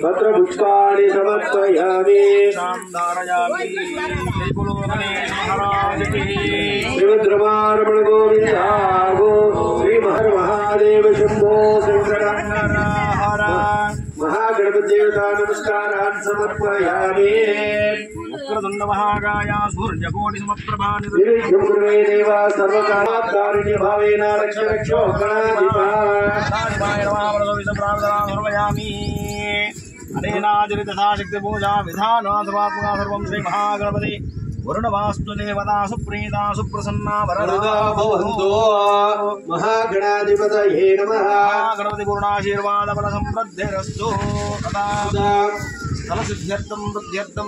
पत्रपुष्पाणि समर्पयामि। श्रीमद्रमारमण गोविंद श्री महर महादेव शंभो शंकर महागणपतिदेवता नमस्कारान् समर्पयामि। वक्रतुण्ड महाकाय सूर्यकोटि समप्रभा निर्विघ्नं कुरु देवा सर्वकार्यकारिण्य भावेन रक्ष रक्षो गणाधिपा। अनेनाचरितशक्ति पूजा विधानात्मका सर्वं श्री महागणपति वरुणवास्तु देवता सुप्रीता सुप्रसन्ना वरदा भवन्तु। महागणाधिपतये नमः। गणपति पूर्णाशीर्वाद बल समृद्धिरस्तु तथा फलसिद्ध्यर्थं वृद्ध्यर्थं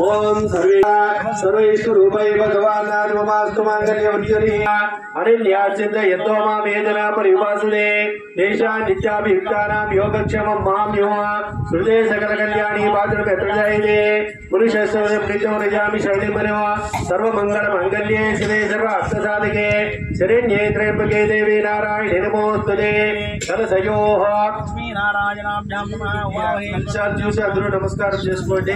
ओम सर्वैश्वरूपाय भगवान् नमोस्तु मांगल्यवन्यरी अनिल्याचित यतो मा वेदना परिवासुदे देशा नित्याभियुक्तानां योगक्षेमं मां यो श्रुते सकल कल्याणी पात्रपेत्रजायते पुरुषस्य प्रीतो रजामि शरणिमनो सर्वमंगल मांगल्ये शिवे सर्व अर्थसाधके शरण्ये त्र्यंबके देवी नारायणे नमोस्तुते तदसयोः लक्ष्मी नारायणाभ्यां नमः वाहे अंशाद्युषाद्रु नमस्कार చేసుకోండి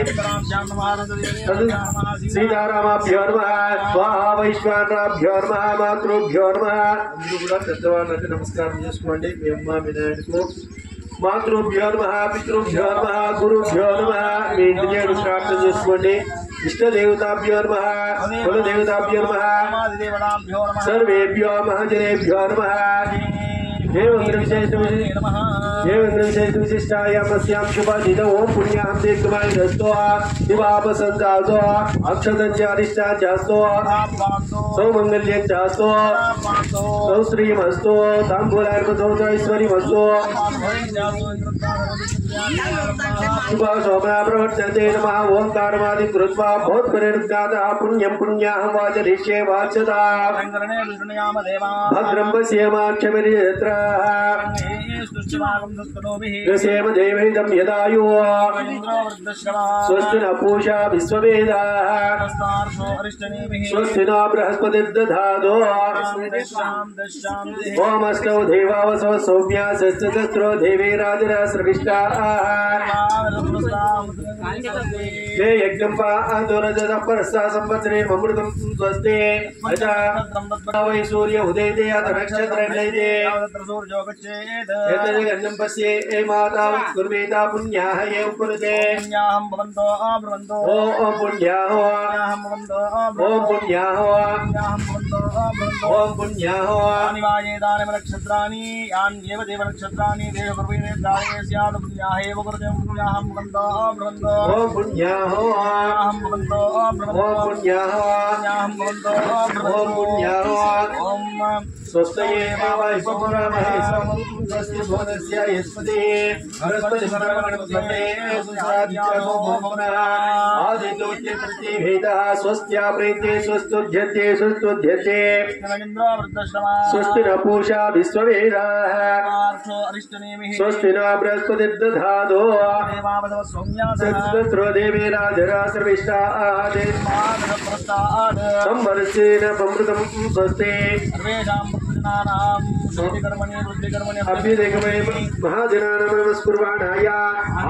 सीतारामाभ्यो नमः स्वाहा वैश्वानराभ्यो नमः मातृभ्यो नमः అందరూ కూడా పెద్దవాళ్ళకి నమస్కారం చేసుకోండి మీ అమ్మ మీ నాయనకు మాతృభ్యో నమః పితృభ్యో నమః గురుభ్యో నమః మీ ఇంటి దేవుని ప్రార్థన చేసుకోండి इष्ट देवताभ्यो नमः कुल देवताभ्यो नमः सर्वेभ्यो महाजनेभ्यो नमः देवेन्द्र विशिष्टायामस्यां शुभाजित ओम पुण्यां दीर्घमाय दस्तो दिवापसंजातो अक्षतंचारिष्टाचास्तो सौमंगल्यंचास्तो सौश्रीमस्तो तांबूलार्पतो ऐश्वर्यमस्तो शुभा शोभना प्रवर्तते नमः ओंकारमादि कृत्वा भोत्परिर्गातः पुण्यं पुण्याहं वाचरिष्ये वाचता भद्रं पश्येमाक्षमिर्यत्र यसेम देवहितं यदायु स्वस्ति न पूषा विश्ववेदाः स्वस्ति न बृहस्पतिर्दधातु ओमस्तौ देवावसव सौम्या शस्त्रशस्त्रो देवी राजराश्रविष्टाः ये यज्ञं पादुरजतः परस्ता संवत्सरे ममृतं स्वस्ति वै सूर्य उदयते अथ नक्षत्रण्यते एतद्गन्धं पश्ये ए माता कुर्वेता पुण्याः ये उपरुते पुण्याहं भवन्तो ब्रवन्तो ॐ पुण्याः ॐ पुण्याः ॐ पुण्याः निवायेदानि नक्षत्राणि यान्येव देवनक्षत्राणि देवकुर्वीणे प्राणे स्यात् पुण्याः एव कुरुते पुण्याहं भवन्तो ब्रवन्तो ॐ पुण्याः पुण्याहं भवन्तो ब्रवन्तो ॐ पुण्याः पुण्याहं भवन्तो ॐ पुण्याः ॐ स्वस्तये वावैपुरामहे स्वस्ति भुवनस्य यस्पतिः बृहस्पतिः सर्वगणपतये सुसादित्यो भुवनः आदित्योच्चे प्रतिभेदः स्वस्त्या प्रीते स्वस्तुध्यते स्वस्तुध्यते स्वस्ति न पूषा विश्ववेदाः स्वस्ति न बृहस्पतिर्दधातु सत्सहस्रो देवी राजराश्रविष्टाः संवर्षेण समृतं स्वस्ति अभ्युदयमय महाजनानां नमस्कुर्वाणाय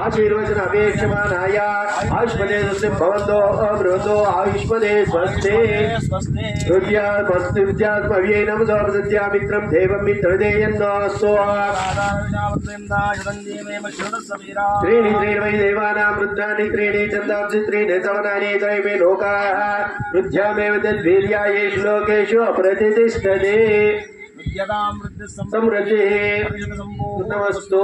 आशीर्वचन अपेक्षमाणाय आयुष्मदे स्वस्ति भवन्तो अब्रवन्तो आयुष्मदे स्वस्ति विद्यात्मव्यै नमो प्रदद्या मित्रं देवं मित्रदेयन्नो त्रीणि वै देवानां वृद्धानि त्रीणि चन्दांसि त्रीणि सवनानि त्रैवे लोकाः वृद्ध्यामेव तद्वीर्यायेषु लोकेषु प्रतिष्ठते समृद्धिः नमस्तु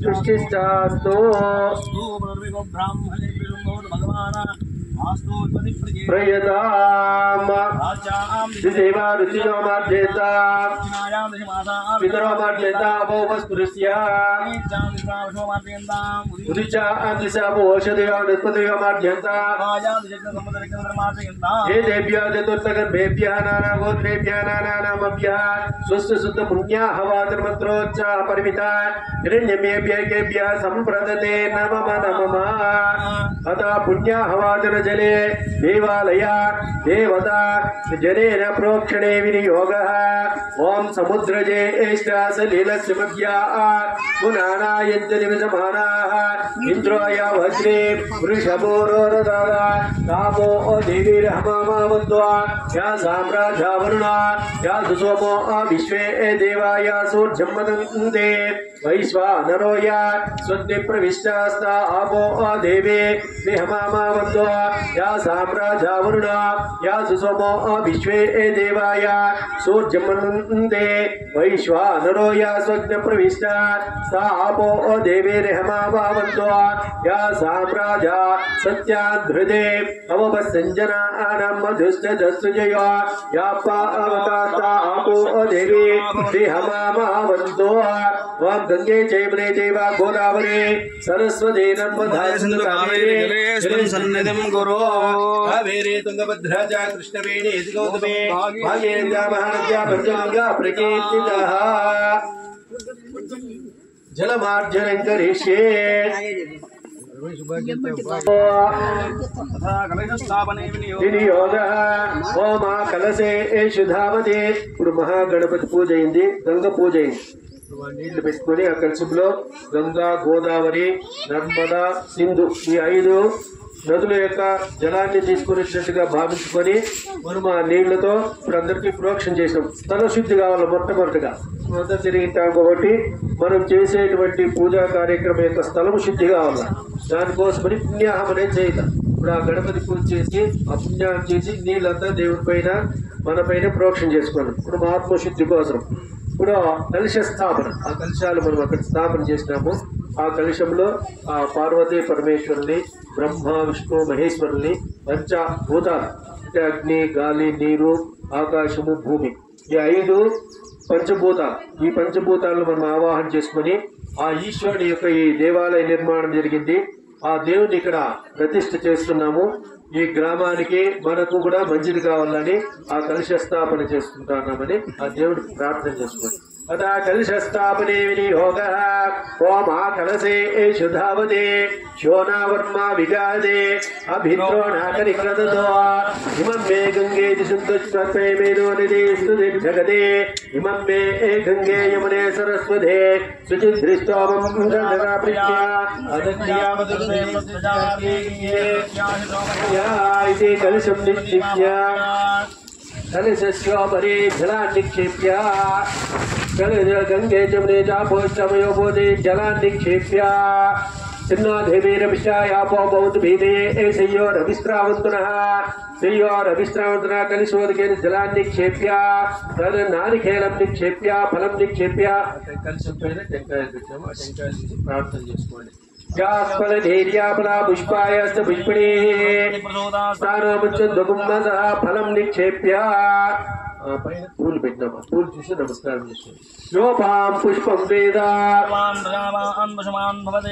तुष्टिष्ठास्तु प्रयताम दिसेवा रुचियो माध्येता पितरो माध्येता भोवस्पुरुष्य उदिचा दिशा भोषदयो नस्पतयो माध्येता ये देव्या चतुर्थगर्भेभ्यः नाना गोत्रेभ्यः नानानामभ्यः स्वस्थ शुद्ध पुण्या हवादर्मन्त्रोच्चाः परिमिता हिरण्यमेभ्यः सम्प्रदते नमः नमः अतः पुण्या हवादर जले देवालय देवता जनेन प्रोक्षणे विनियोगः ओम समुद्रजेष्टासलीलस्य मध्या पुनानायन्ति निविसमानाः इंद्रो या वज्रे वृषभो रोरदादा तापो देवीरहमावन्द्वा या साम्राज्यावरुणा या सुसोमो विश्वे देवा या सूर्यमदन्ते वैश्वानरो या स्वग्नि प्रविष्टास्ता आपो देवे देहमावन्द्वा या साम्राज्यावरुणा या सुसोमो विश्वे देवा या सूर्यमदन्ते वैश्वानरो या स्वग्नि प्रविष्टा सा आपो देवे देहमावन्द्वा या साम्राज्या सत्याधृते अवपसञ्जनानां मधुश्चदस्सुजया या पावतास्ता आपो देवी देहमावन्तो ओम गंगे जयमुने चैव गोदावरी सरस्वती नर्मदा सन्निधिं गुरो कावेरी तुंगभद्रा च कृष्णवेणी गौतमी भागीरथ्या महानद्या पंचगंगा प्रकीर्तितः जलमार्जनं करिष्ये ఓమ కలసే శుధావతి ఇప్పుడు మహాగణపతి పూజ అయింది గంగ పూజ అయింది నీళ్లు పెట్టుకొని ఆ కలశంలో గంగా గోదావరి నర్మదా సింధు ఈ 5 నదుల యొక్క జలాన్ని తీసుకునేటట్టుగా భావించుకొని మనం ఆ నీళ్లతో ఇప్పుడు అందరికీ ప్రోక్షణ చేసాం స్థల శుద్ధి కావాలి మొట్టమొదటిగా మొదట తిరిగింటాం కాబట్టి మనం చేసేటువంటి పూజా కార్యక్రమం యొక్క స్థలం శుద్ధి కావాలి దానికోసమని పుణ్యాహం అనేది చేయాలి ఇప్పుడు ఆ గణపతి పూజ చేసి ఆ పుణ్యాహం చేసి నీళ్ళంతా దేవుడి పైన మన పైన ప్రోక్షణ చేసుకోవాలి ఇప్పుడు ఆత్మశుద్ధి కోసం ఇప్పుడు కలశ స్థాపన ఆ కలశాలు మనం అక్కడ స్థాపన చేసినాము ఆ కలశంలో ఆ పార్వతీ పరమేశ్వరుని బ్రహ్మ విష్ణు మహేశ్వరుని పంచభూతాలు అంటే అగ్ని గాలి నీరు ఆకాశము భూమి ఈ 5 పంచభూతాలు ఈ పంచభూతాలను మనం ఆవాహన చేసుకుని ఆ ఈశ్వరుని యొక్క ఈ దేవాలయ నిర్మాణం జరిగింది ఆ దేవుని ఇక్కడ ప్రతిష్ఠ చేస్తున్నాము ఈ గ్రామానికి మనకు కూడా మంచిది కావాలని ఆ కలశ స్థాపన చేసుకుంటున్నామని ఆ దేవుడికి ప్రార్థన చేసుకోండి अतः कलशस्थापने विनियोगः ओम कलशे शुधावते शोनावर्मा विगादे अभिद्रोणाकरिक्रदतो इमं मे गंगे दिशुन्तस्वत्वे मेनो निधिस्तुति जगते इमं मे गंगे यमुने सरस्वते शुचिदृष्टोमं गंगप्रिया इति कलशं निक्षिप्य कलशस्योपरि जलान् निक्षिप्य गंगे जमुने चापोष्टमयो बोधे जलान् निक्षेप्य चिन्ना देवीरभिषायापो बौद्धभीते एषयोरभिस्रावन्तुनः श्रेयोरभिस्रावन्तुनः कलिशोदकेन जलान् निक्षेप्य तद् नारिकेलं निक्षेप्य फलं निक्षेप्य फलधैर्याफला पुष्पायस्त पुष्पिणी स्थानमुच्चन्दुकुम्भसः फलं निक्षेप्य फूल పెట్టినాం फूल చూసి నమస్కారం చేసుకోండి యోపాం పుష్పం వేద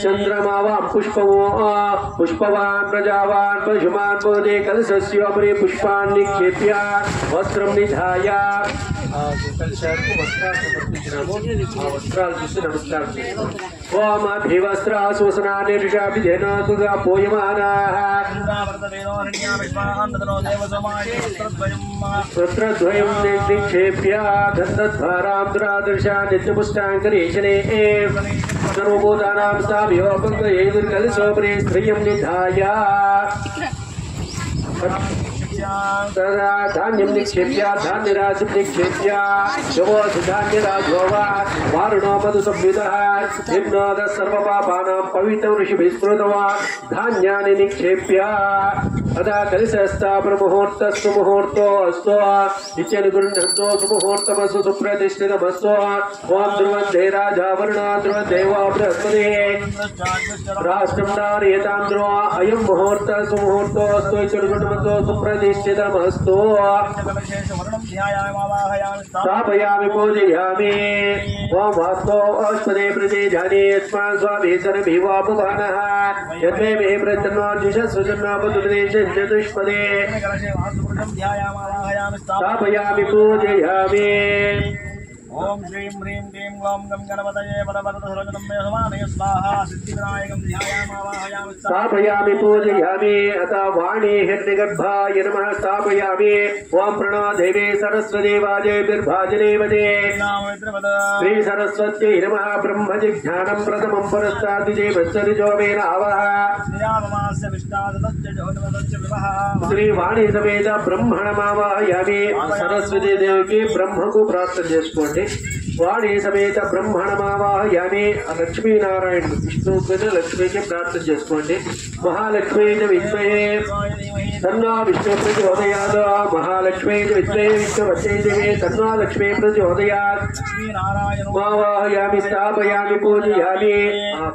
చంద్రమావాం పుష్పమో పుష్పవాన్ ప్రజావాన్ పశుమాన్ బోధే కలశస్యోపరి పుష్పాన్ని నిక్షేప్య వస్త్రం నిధాయ కలశానికి వస్త్రాలు సమర్పించినాము ఆ వస్త్రాలు చూసి నమస్కారం చేసుకోండి ఓం అభివస్త్రాశోసనాన్ని ఋషాభిధేనతుగా పోయమానాః వస్త్రద్వయం निक्षेप्य गन्धद्वारां दुरादर्शा नित्यपुष्टाङ्करेशने सर्वभूतानां स्थाव्योपङ्गयैर्कलशोपरि स्त्रियं निधाय तदा धान्यं निक्षेप्य धान्यराशिं निक्षेप्य शुभोधान्यराजो वा वारुणो मधुसंयुतः निम्नोदः सर्वपापानां पवित्रं ऋषिभिः स्मृत्वा धान्यानि निक्षेप्य तदा कलशस्थापनमुहूर्तस्तु मुहूर्तोऽस्तु नित्यनुगृह्णन्तो सुमुहूर्तमस्तु सुप्रतिष्ठितमस्तु ओं ध्रुवन्ते राजा वरुणा ध्रुवन्देवो बृहस्पतिः राष्ट्रं नारयतां ध्रुव अयं मुहूर्तः सुमुहूर्तोऽस्तु इत्यनुगृह्णन्तो सुप्रतिष्ठितमस्तु स्थापयामि पूजयामि ओं वास्तो अस्पदे प्रतिजाने यस्मान् स्वामीसरभिवापुवानः यद्मे मे प्रत्यन्नोर्जुषस्वजन्नापदुपदेश चतुष्पदे स्थापयामि पूजयामि ఓం శ్రీం హ్రీం క్లీం గ్లౌం గం గణపతయే పరవరద సర్వజనం మే సమానయ స్వాహా సిద్ధివినాయకం ధ్యాయామావాహయామి स्थापयामि पूजयामि अथ वाणी हिरण्यगर्भाय नमः स्थापयामि ओम प्रणो देवी सरस्वती वाजेभिर्भाजनेवते श्री सरस्वत्यै नमः ब्रह्मजिज्ञानं प्रथमं परस्ताद्विजय वत्सरिजोमेन आवह श्री वाणी समेत ब्रह्मणमावाहयामि सरस्वती देवी की ब्रह्म को प्रार्थना చేసుకోండి वाणी समेत ब्रह्मणमावाहयामि लक्ष्मी नारायण विष्णु लक्ष्मी की प्रार्थना చేసుకోండి महालक्ष्मी विद्महे तन्नो विष्णु प्रचोदयात् महालक्ष्मी विद्महे विष्णुवत्यै देवी तन्नो लक्ष्मी प्रचोदयात् आवाहयामि स्थापयामि पूजयामि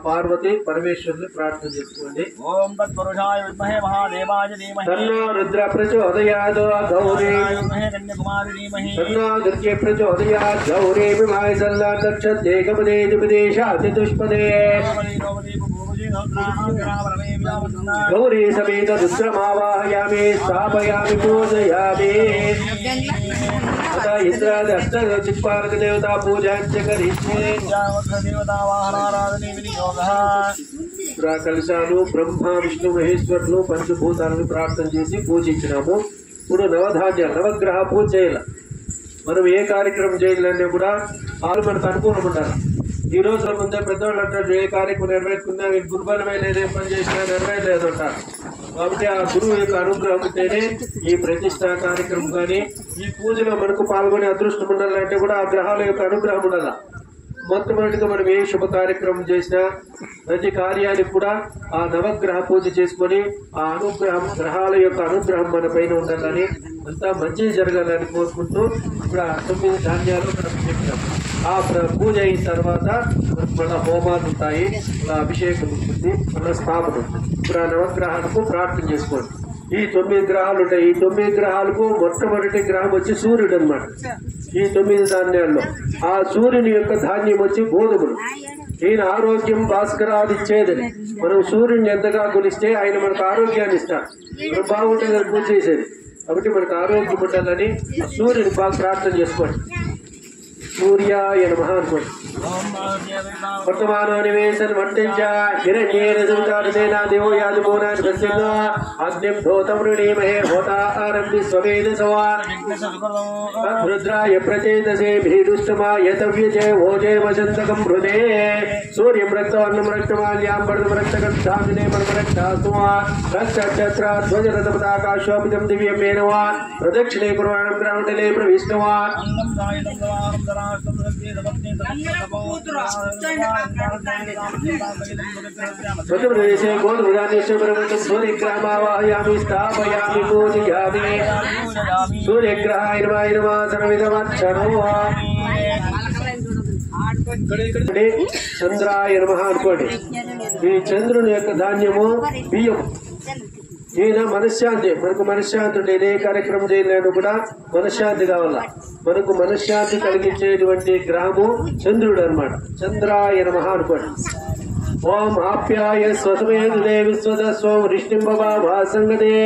पार्वती परमेश्वरुని प्रार्थना చేసుకోండి ओम तत्पुरुषाय विद्महे महादेवाय धीमहि तन्नो रुद्र प्रचोदयात् गौरी विद्महे कन्याकुमारी धीमहि तन्नो दुर्गे प्रचोदयात् गौरी विमाय सल्लाक्षते गमने दिपदेशाति दुष्पदे गौरी समेत रुद्रमावाहयामि स्थापयामि पूजयामि इंद्रादि अष्टदिक्पालक देवता पूजां च करिष्ये కలశాలు బ్రహ్మ విష్ణు మహేశ్వరులు పంచభూతాలను ప్రార్థన చేసి పూజించినాము. ఇప్పుడు నవధాన్యాలు నవగ్రహ పూజ చేయాలి. మనం ఏ కార్యక్రమం చేయాలన్నా కూడా వాళ్ళు మనకు అనుకూలం ఉండాలి. ఈ రోజుల ముందే పెద్దవాళ్ళు అంటారు ఏ కార్యక్రమం నెరవేర్చుకున్నా వీళ్ళు గురుబలమైన ఏదేం పని చేసినా నెరవేరలేదు అంటారు. కాబట్టి ఆ గురువు యొక్క అనుగ్రహం ఉంటేనే ఈ ప్రతిష్టా కార్యక్రమం కానీ ఈ పూజలో మనకు పాల్గొనే అదృష్టం ఉండాలంటే కూడా ఆ గ్రహాల యొక్క అనుగ్రహం ఉండాలి. మొట్టమొదటిగా మనం ఏ శుభ కార్యక్రమం చేసినా ప్రతి కార్యానికి కూడా ఆ నవగ్రహ పూజ చేసుకొని ఆ అనుగ్రహం గ్రహాల యొక్క అనుగ్రహం మన పైన ఉండాలని అంతా మంచి జరగాలని కోరుకుంటూ ఇప్పుడు 9 ధాన్యాలు మనం చెప్పినాం. ఆ పూజ అయిన తర్వాత మళ్ళా హోమాలు ఉంటాయి, మళ్ళా అభిషేకం ఉంటుంది, మళ్ళా స్థాపన ఉంటుంది. ఇప్పుడు ఆ నవగ్రహాలకు ప్రార్థన చేసుకోండి. ఈ 9 గ్రహాలు ఉంటాయి. ఈ 9 గ్రహాలకు మొట్టమొదటి గ్రహం వచ్చి సూర్యుడు అన్నమాట. ఈ 9 ధాన్యాల్లో ఆ సూర్యుని యొక్క ధాన్యం వచ్చి గోధుమలు. ఈయన ఆరోగ్యం భాస్కరాది ఇచ్చేదని మనం సూర్యుని ఎంతగా కొలిస్తే ఆయన మనకు ఆరోగ్యాన్ని ఇస్తాడు. మనం బాగుంటే పూజ చేసేది. కాబట్టి మనకు ఆరోగ్యం ఉండాలని సూర్యుని బాగా ప్రార్థన చేసుకోండి. సూర్యాయ నమః అనుకోండి. वर्तमानो निवेशन वंटिंच हिरण्येन संचारतेना देवो याजमोनान् प्रसिद्ध अग्निं धोतं वृणीमहे होता आरम्भि स्वमेन सवान् रुद्राय प्रचेतसे भीदुष्टमा यतव्यजे भोजे वसन्तकं हृदे सूर्यं रक्तवर्णं रक्तमाल्यां वर्णं रक्तगन्धामिने परमरक्तास्त्वा रक्तक्षत्राध्वजरथपताकाशोपितं दिव्यं मेनवान् प्रदक्षिणे कुर्वाणं ग्रामण्डले प्रविष्टवान् प्रथमदेशे गोधूरानेश्वरं सूर्यग्रहमावाहयामि स्थापयामि पूजयामि सूर्यग्रहाय नमः सर्वविधमर्चनो చంద్రాయ నమః అనుకోండి. ఈ చంద్రుని యొక్క ధాన్యము బియ్యం. ఈయన మనశ్శాంతి, మనకు మనశ్శాంతి ఉండే ఏ కార్యక్రమం చేయలేను కూడా మనశ్శాంతి కావాల. మనకు మనశ్శాంతి కలిగించేటువంటి గ్రహము చంద్రుడు అన్నమాట. చంద్రాయ నమః అనుకోండి. ఓం ఆప్యాయ స్వసమేదే విశ్వదస్వం రిష్టింబవా భాసంగదే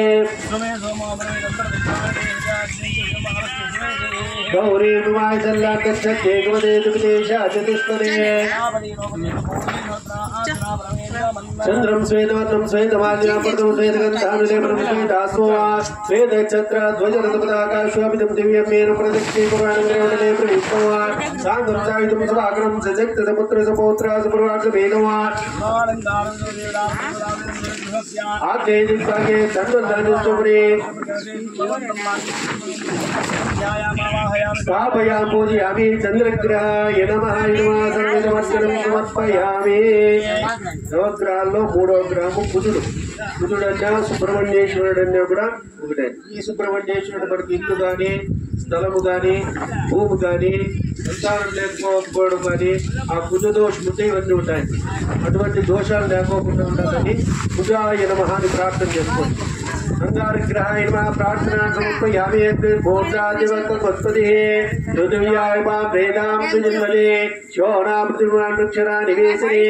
गौरी विमाय सल्लाक्षते गमने दुविदेशा चतुष्पदे चंद्रं श्वेतवर्णं श्वेतमाल्यां पर्दं श्वेतगन्धामिने परमश्वेतास्वा श्वेतक्षत्राध्वजरथपताकाशोभितं दिव्यं मेन प्रदक्षिणे कुर्वाणं ग्रहणले प्रविष्टवान् साङ्गं सायुधं सुभाकरं सशक्तसपुत्रसपौत्रा सुप्रवासमेघवान् आग्नेये दिग्भागे तन्वन्तरनुष्टपुरे स्थापयामि पूजयामि चंद्रग्रहाय नमः सर्वविधमर्चनं समर्पयामि. నవగ్రహాల్లో 3వ గ్రహము కుజుడు. కుజుడన్నా సుబ్రహ్మణ్యేశ్వరుడు అన్నా కూడా ఒకటే. ఈ సుబ్రహ్మణ్యేశ్వరుడు మనకి ఇల్లు కానీ స్థలము కానీ భూమి కానీ సంతానం లేకపోవడం కానీ ఆ కుజ దోషం ఉంటే ఇవన్నీ ఉంటాయి. అటువంటి దోషాలు లేకోకుండా ఉండాలని కుజాయ నమః అని ప్రార్థన చేసుకోండి. अंगारग्रहाय नमः प्रार्थना समर्पयामि मूर्धादिवत्पतिः पृथिव्याय मां वेदां सुजन्मने शोणापतिर्वाणक्षरा निवेशने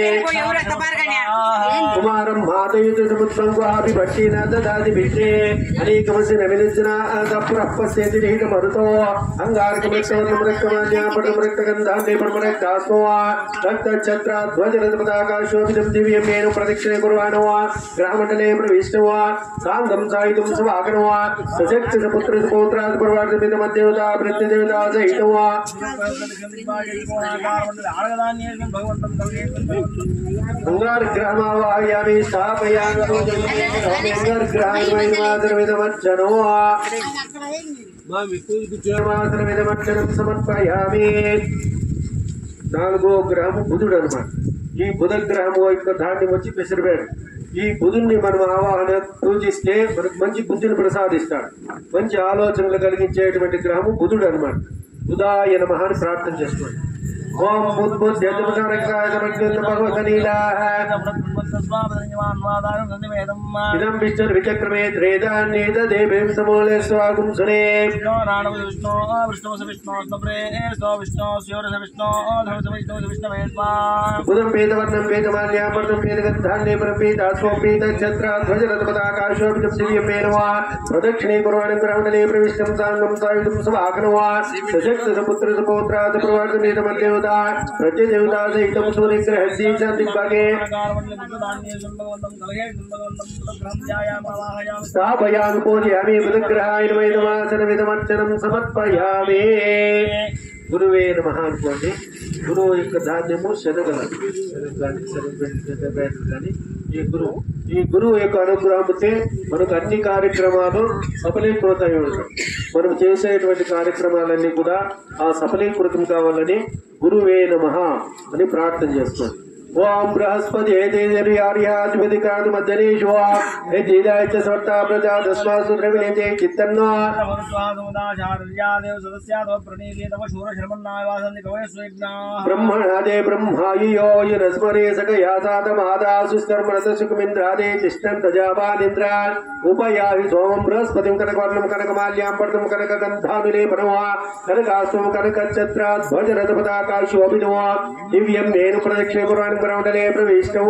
कुमारं मातयुत समुद्रं वापि भट्टेन ददाति भिक्षे अनेकमस्य नविलज्जना अदप्रपस्यति निहितमरुतो अंगारकमृक्षवन्मृक्षमाज्ञापटमृक्षगन्धान्देपमृक्षास्तो रक्तच्छत्राध्वजरथपताकाशोभितं दिव्यमेन प्रदक्षिणे कुर्वाणो ग्राममण्डले प्रविष्टो साङ्गं सायुधं सवाकनो सशक्तिसपुत्रसपौत्रादिपर्वार्धमिदमद्देवता वृत्तिदेवता सहितो अंगारग्रहमावाहयामि स्थापयामि अंगारग्रहाय సమర్పయామి. 4వ గ్రహము బుధుడు అన్నమాట. ఈ బుధ గ్రహము యొక్క ధాన్యం వచ్చి పెసరబేడు. ఈ బుధుడిని మనం ఆవాహన పూజిస్తే మనకు మంచి బుద్ధిని ప్రసాదిస్తాడు. మంచి ఆలోచనలు కలిగించేటువంటి గ్రహము బుధుడు అన్నమాట. బుధాయ నమః అని ప్రార్థన చేసుకోండి. ఓం ఇదం విష్ణుర్ విచక్రమే త్రేదాన్యేతదేవేం సమూలే స్వాగుం సునే బుధం పేదవర్ణం పేదమాల్యాపర్ణం పేదగంధాన్యేపరం పేదాస్వం పేదఛత్రాధ్వజరథపతాకాశోభితం దివ్యమేనవా ప్రదక్షిణే కుర్వాణి గ్రహమండలే ప్రవిష్టం సాంగం సాయుధం సవాకనవా సశక్త సపుత్ర సపౌత్రాద ప్రవర్తమేతమద్దేవత ప్రత్యదేవతా సహితం సూర్యగ్రహస్య శాంతిభాగే స్థాపయామి పూజయామి బుధగ్రహాయ నమః సమర్పయామి. గురువే నమః అనుకోండి. గురువు యొక్క ధాన్యము శనగలు కానీ ఈ గురువు యొక్క అనుగ్రహంతో మనకు అన్ని కార్యక్రమాలు సఫలీకృతం ఉంటాయి. మనం చేసేటువంటి కార్యక్రమాలన్నీ కూడా ఆ సఫలీకృతం కావాలని గురువే నమః అని ప్రార్థన చేసుకోండి. ఓం బృహస్పతి ఏదేర్యార్యాధిపతికాదు మధ్యనేశో ఏదాయ స్వర్తా ప్రజా తస్మాసు ద్రవిణేతే చిత్తన్నో బ్రహ్మణాదే బ్రహ్మాయో యునస్మరే సకయా సాతమాదాసుకర్మణసుకుమింద్రాదే తిష్టం ప్రజాపాలింద్ర ఉపయాహి సోమం బృహస్పతిం కనకవర్ణం కనకమాల్యాం పర్తం కనకగంధానులేపనో కనకాస్వం కనకఛత్రాధ్వజరథపతాకాశోభినో దివ్యం నేను ప్రదక్షిణ కుర్వాణి గ్రహమండలే ప్రవిష్టో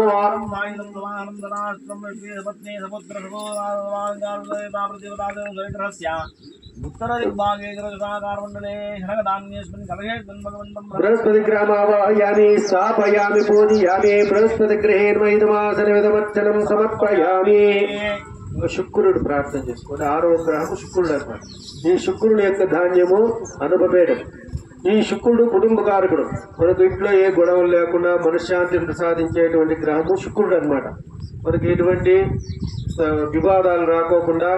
బృహస్పతి గ్రామావాహయామి స్థాపయామి పూజయామి బృహస్పతి గ్రహేణ్మైదమాసనమిదమర్చనం సమర్పయామి. శుక్రుడు ప్రార్థన చేసుకోండి. 6వ గ్రహము శుక్రుడు అన్నమాట. ఈ శుక్రుడు యొక్క ధాన్యము అనుభవేయడం. ఈ శుక్రుడు కుటుంబకారకుడు. మనకు ఇంట్లో ఏ గొడవలు లేకుండా మనశ్శాంతిని ప్రసాదించేటువంటి గ్రహము శుక్రుడు అన్నమాట. మనకి ఎటువంటి వివాదాలు రాకోకుండా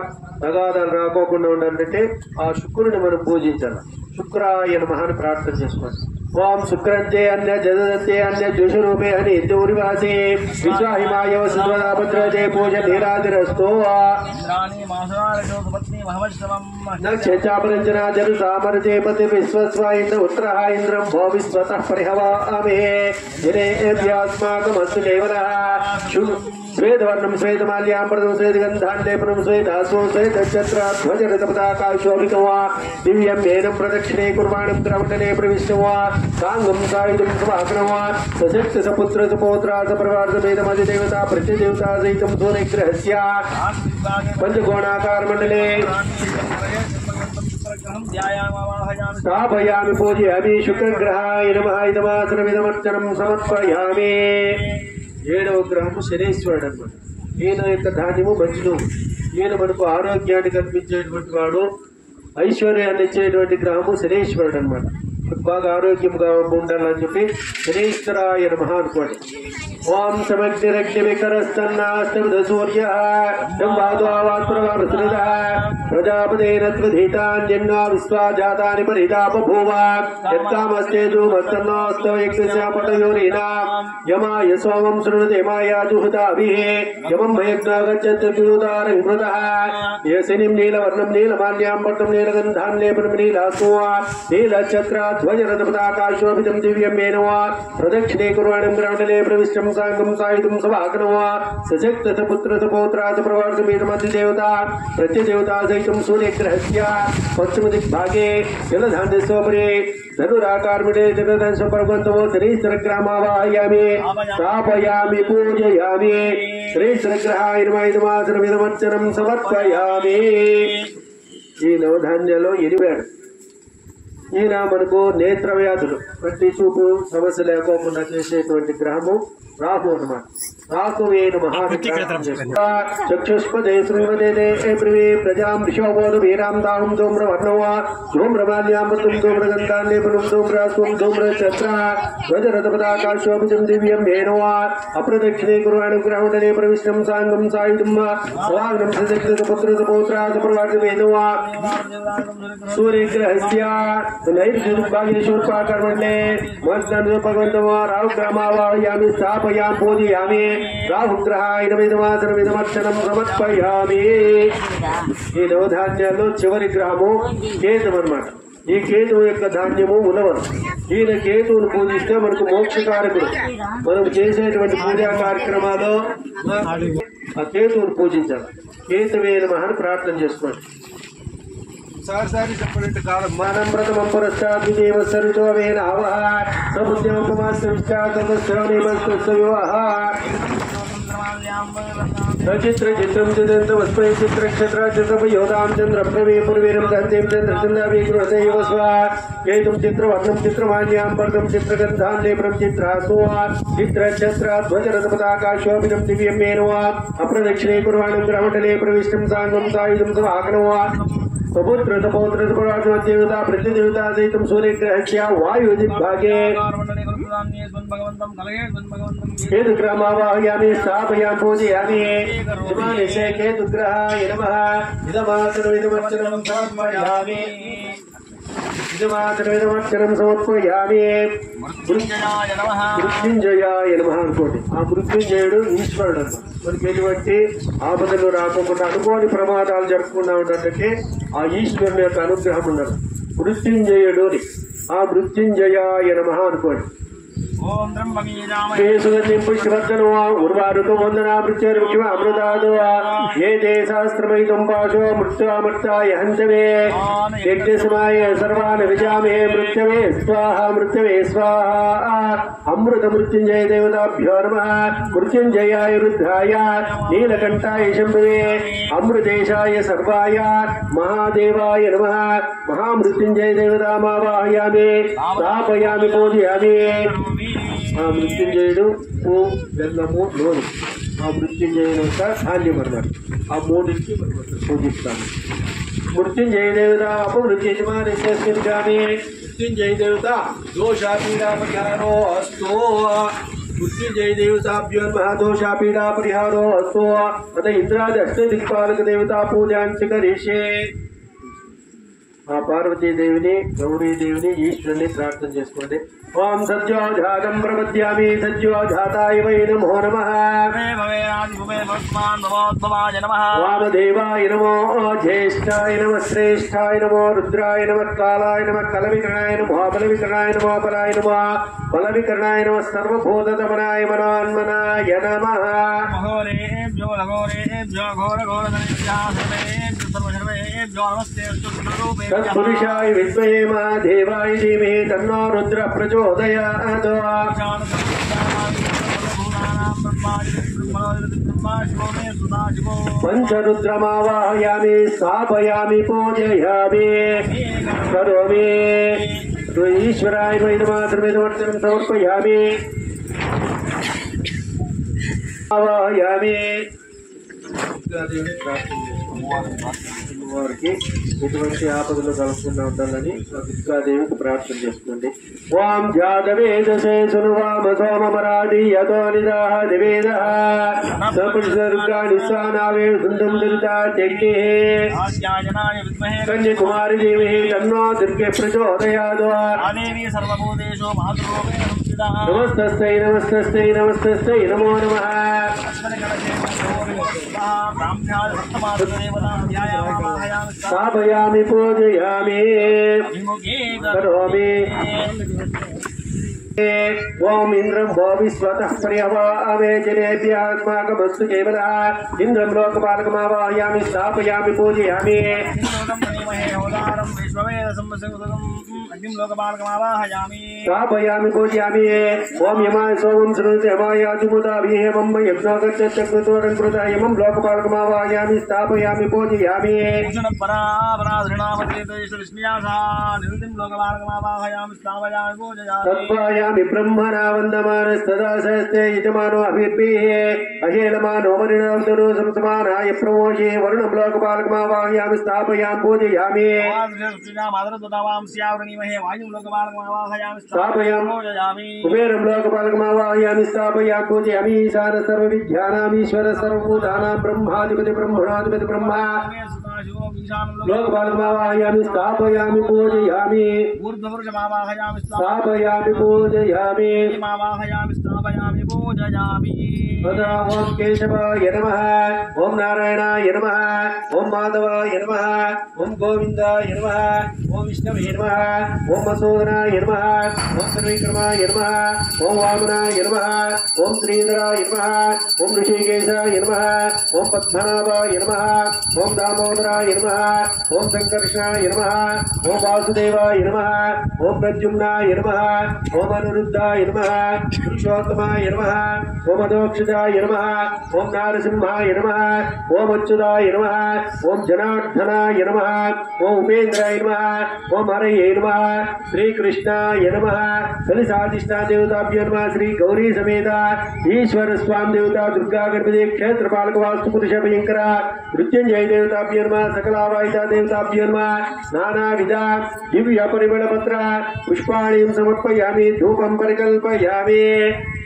తగాదాలు రాకోకుండా ఉండాలంటే ఆ శుక్రుడిని మనం పూజించాలి. శుక్రాయ నమః అని ప్రార్థన చేసుకోండి. ఓం శుక్రంతే అన్య జదంతే అన్య జుషరూపే అని ఇందూరివాసే విశ్వాహిమాయవ సుభద్రతే పూజ నీరాదిరస్తో నక్షత్రాపరంజనా జరు సామరతే పతి విశ్వస్వ ఇంద్ర ఉత్తరః ఇంద్రం భో విశ్వతః పరిహవామే దినేభ్యాస్మాకమస్తు కేవలః శ్వేతవర్ణం శ్వేతమాల్యాంబరం శ్వేతగంధాన్లేపనం శ్వేతాస్వం శ్వేతఛత్రాధ్వజరథపతాకాశోభితం దివ్యం మేనం ప్రదక్షిణే కుర్వాణి గ్రహమండలే ప్రవిష్టం సాంగం సాయుధం సవాకనం సశక్తి సపుత్ర సపౌత్రాద ప్రవార్ధమేదమధిదేవతా ప్రత్యదేవతా సహితం సూర్యగ్రహస్య పంచకోణాకార మండలే స్థాపయామి పూజయామి శుక్రగ్రహాయ నమః ఇదమాసనమిదమర్చనం సమర్పయామి. 7వ గ్రహము శనేశ్వరుడు అన్నమాట. ఈయన యొక్క ధాన్యము మంచుడు. ఈయన మనకు ఆరోగ్యాన్ని కల్పించేటువంటి వాడు, ఐశ్వర్యాన్ని ఇచ్చేటువంటి గ్రహము శనేశ్వరుడు అన్నమాట. బాగా ఆరోగ్యంగా ఉండాలని చెప్పి శనేశ్వరాయ నమః అనుకోండి. ఓం సమగ్నిరగ్నివికరస్తన్నాస్తమిద సూర్యః సంవాదోవాత్ప్రవృతః ప్రజాపతేన త్వధీతాన్యన్నా విశ్వా జాతాని పరితా బభూవ యత్కామస్తేజుమస్తన్నోస్తవయజ్ఞశాపటయోనినా యమాయ సోమం శృణుతే మాయా జుహుతాభిః యమం భయజ్ఞా గచ్చత్ విదుతారం కృతః యశనిం నీలవర్ణం నీలమాల్యాంబర్తం నీలగంధాన్లేపనం నీలాస్మో నీలఛత్రాధ్వజరథపతాకాశోభితం దివ్యం మేనో ప్రదక్షిణే కుర్వాణి గ్రహమండలే ప్రవిష్టం साङ्गं सायुधं सवाग्नव सशक्त पुत्र पौत्रा प्रवर्तमेतमधिदेवता प्रत्यदेवता सहितं सूर्यग्रहस्य पश्चिमदिग्भागे जलधान्यस्वपरे धनुराकारमिडे जलधंसपर्वन्तवो श्रीश्वरग्रामावाहयामि स्थापयामि पूजयामि श्रीश्वरग्रहाय नमः इदमासनमिदमर्चनं समर्पयामि। ఈ నవధాన్యాల్లో 7 ఈయన మనకు నేత్ర వ్యాధులు ప్రతి చూపు సమస్య లేకోకుండా చేసేటువంటి గ్రహము రాహు అన్నమాట। రాహువేన చక్షుష్పదే శృణ్వదే పృథివీ ప్రజాం ఋషోబోధ వీరాం దాహం ధూమ్రవర్ణవా ధూమ్రమాల్యామృతం ధూమ్రగంధాన్లేపనం ధూమ్రాస్వం ధూమ్రఛత్ర ధ్వజరథపదాకాశోభిజం దివ్యం వేణవా అప్రదక్షిణే కుర్వాణుగ్రహమండలే ప్రవిష్టం సాంగం సాయుధం సవాగ్నం సదక్షిణపుత్రపౌత్రాస ప్రవర్తమేనవా సూర్యగ్రహస్య नैर्विभागेश्वरपाकर्मण्ये मन्त्रं भगवन्तवा राहुग्रामावाहयामि स्थापयामि पूजयामि राहुग्रहाय नमः समर्पयामि। ఈ నవధాన్యాల్లో చివరి గ్రహము కేతువు అన్నమాట। ఈ కేతువు యొక్క ధాన్యము ఉలవలు। ఈయన కేతువును పూజిస్తే మనకు మోక్షకారకుడు। మనం చేసేటువంటి పూజా కార్యక్రమాల్లో ఆ కేతువును పూజించాలి। కేతువే నమః అని ప్రార్థన చేసుకోండి। సారి చెప్పినట్టు కాదు మనం ప్రథమం పురస్కాదేవ సరితోవేన అవహ సచిత్ర చిత్రం చిదంత వస్పై చిత్ర క్షత్ర చిత్రపయోధాం చంద్ర ప్రవే పూర్వేరం దంతేం చంద్రచంద్రవీకృతైవ స్వ కేతుం చిత్రవర్ణం చిత్రమాన్యాం పర్గం చిత్రగంధాం లేపనం చిత్రాస్వా చిత్రఛత్ర ధ్వజరథపతాకాశోభితం దివ్యం మేనవా అప్రదక్షిణే కుర్వాణం గ్రహమండలే ప్రవిష్టం సాంగం సాయుధం సవాగ్నవా स्वपुत्र पौत्रदेवता प्रत्यदेवता सहितं सूर्यग्रहस्य वायुदिग्भागे केतुग्रहमावाहयामि स्थापयामि पूजयामि हिमालयस्य केतुग्रहाय नमः इदमासनमिदमर्चनं समर्पयामि మృత్యుంజయాయ నమః అనుకోండి। ఆ మృత్యుంజయుడు ఈశ్వరుడు అన్నమాట। మనకి ఎటువంటి ఆపదలు రాకుండా అనుకోని ప్రమాదాలు జరగకుండా ఉండడానికి ఆ ఈశ్వరుని యొక్క అనుగ్రహం ఉండదు। మృత్యుంజయుడు ఆ మృత్యుంజయాయ నమః అనుకోండి। ఓం పుష్పవర్ధనో ఉర్వారుకం వందనా మృత్యుర్ముఖ్యం అమృతాదో ఏ తే శాస్త్రమైతం పాశో మృత్యుమృత్యాయ హంతమే యజ్ఞసమాయ సర్వాన్ విజామే మృత్యమే స్వాహా అమృత మృత్యుంజయ దేవతాభ్యో నమః మృత్యుంజయాయ రుద్రాయ నీలకంఠాయ శంభవే అమృతేశాయ సర్వాయ మహాదేవాయ నమః మహామృత్యుంజయ దేవతామావాహయామి స్థాపయామి పూజయామి। ఆ మృత్యుంజయుడు బెల్లము నూనె ఆ మృత్యుంజయుడు యొక్క ధాన్యం అన్నమాట। ఆ మూడింటికి పూజిస్తాను। మృత్యుంజయ దేవత అపమృత్యుజమాని మృత్యుంజయ దేవత దోషాపీడా పరిహారో అస్తు మృత్యుంజయ దేవతాభ్యో నమః దోషాపీడా పరిహారో అస్తు అత ఇంద్రాది అష్టదిక్పాలక దేవతా పూజాంచ కరిష్యే। ఆ పార్వతీదేవిని గౌరీదేవిని ఈశ్వరుని ప్రార్థన చేసుకోండి। ఓం సత్యోజాతం ప్రపద్యామి సత్యోజాతాయ వై నమో నమః వామదేవాయ నమో జ్యేష్ఠాయ నమ శ్రేష్ఠాయ నమో రుద్రాయ నమ కాలాయ నమ కలవికరణాయ నమో బలవికరణాయ నమో బలాయ నమో బలవికరణాయ నమ సర్వభూతతమనాయ మనోన్మనాయ నమః तत्पुरुषाय विद्महे महादेवाय धीमहि तन्नो रुद्र प्रचोदयात्। पंचरुद्रमावाहयामि स्थापयामि पूजयामि करोमि ईश्वराय वैदमात्रमेदमर्चनं समर्पयामि आवाहयामि। వారికి ఎటువంటి ఆపదలు కలగకుండా ఉండాలని దుర్గాదేవికి ప్రార్థన చేసుకోండి। ఓం జాతవేదసే సునువామ సోమమరాది యతో నిదాహ దివేదః సపురుషదుర్గా నిస్సానావే సుందం దుర్గా జగ్గే కన్యాకుమారి దేవి తన్నో దుర్గే ప్రచోదయాద్। నమస్తై నమస్తై నమస్తై నమో నమః। स्थापयामि पूजयामि करोमि ओम इंद्रं वो विश्वतः पर्यवामे जनेभ्यास्माकमस्तु केवलः इंद्रं लोकपालकमावाहयामि स्थापयामि पूजयामि स्थापयामि पूजयामि ओम यमाय सोमं श्रुते यमाय अजुमुदाभिः मम यज्ञागच्छत्यक्तोरं कृता यमं लोकपालकमावाहयामि स्थापयामि पूजयामि तत्त्वायामि ब्रह्मणा वन्दमानस्तदा सहस्ते यजमानो अभिर्भिः अहेलमानो मरिणान्तरो समसमानाय प्रमोषे वरुणं लोकपालकमावाहयामि स्थापयामि पूजयामि स्थापयामि कुबेरं लोकपालकमावाहयामि स्थापयामि पूजयामि ईशान सर्वविद्यानाम् ईश्वर सर्वभूतानां ब्रह्माधिपति ब्रह्मणाधिपति ब्रह्मा लोकपालकमावाहयामि स्थापयामि पूजयामि स्थापयामि पूजयामि तदा ओम केशवाय नमः ओम नारायणाय नमः ओम माधवाय नमः ओम गोविंदाय नमः ओम विष्णवे नमः ओम मसूदनाय नमः ओम सर्वविक्रमाय नमः ओम वामनाय नमः ओम श्रीधराय नमः ओम ऋषिकेशाय नमः ओम पद्मनाभाय नमः ओम दामोदराय नमः ओम संकर्षणाय नमः ओम वासुदेवाय नमः ओम प्रद्युम्नाय नमः ओम अनिरुद्धाय नमः पुरुषोत्तमाय नमः ओम अदोक्षजाय नमः ओम नारसिंहाय नमः ओम अच्युताय नमः ओम जनार्दनाय नमः ओम उपेन्द्राय नमः ओम हरये नमः श्रीकृष्णाय नमः कलिसाधिष्ठा देवताभ्यो नमः श्री गौरी समेत ईश्वर स्वामी देवता दुर्गा गणपति क्षेत्रपालक वास्तुपुरुष भयंकर मृत्युंजय देवताभ्यो नमः सकलावाहिता देवताभ्यो नमः नानाविध दिव्य परिमल पत्र पुष्पाणि समर्पयामि धूपं परिकल्पयामि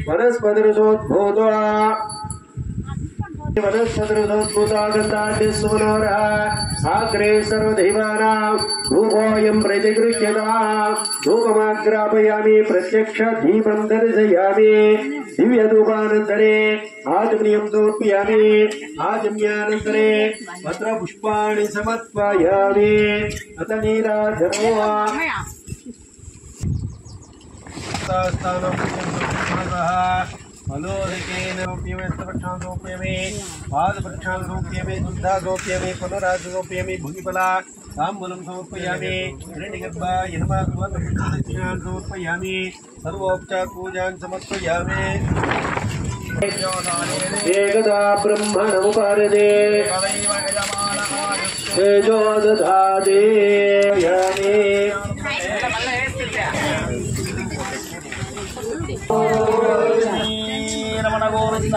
वनस्पतिरुद्भूतागन्धाढ्यस्वनोरः आग्रे सर्वदैवानां धूपोऽयं प्रतिगृह्यतां धूपमाग्रापयामि प्रत्यक्ष दीपं दर्शयामि दिव्यधूपानन्तरे आचमनीयं समर्पयामि आचम्यानन्तरे पत्रपुष्पाणि समर्पयामि अथ नीराजनो फलोदकेन रोप्यमे स्तपक्षान् रोप्यमे पादपक्षान् रोप्यमे दुग्धादोप्यमे फलराजरोप्यमे भुगिफला ताम्बूलं समर्पयामि हिरण्यगर्भाय नमः दक्षिणान् समर्पयामि सर्वोपचार पूजान् समर्पयामि एकदा ब्रह्मणमुपारदे तेजो दधाति रमण गोविंद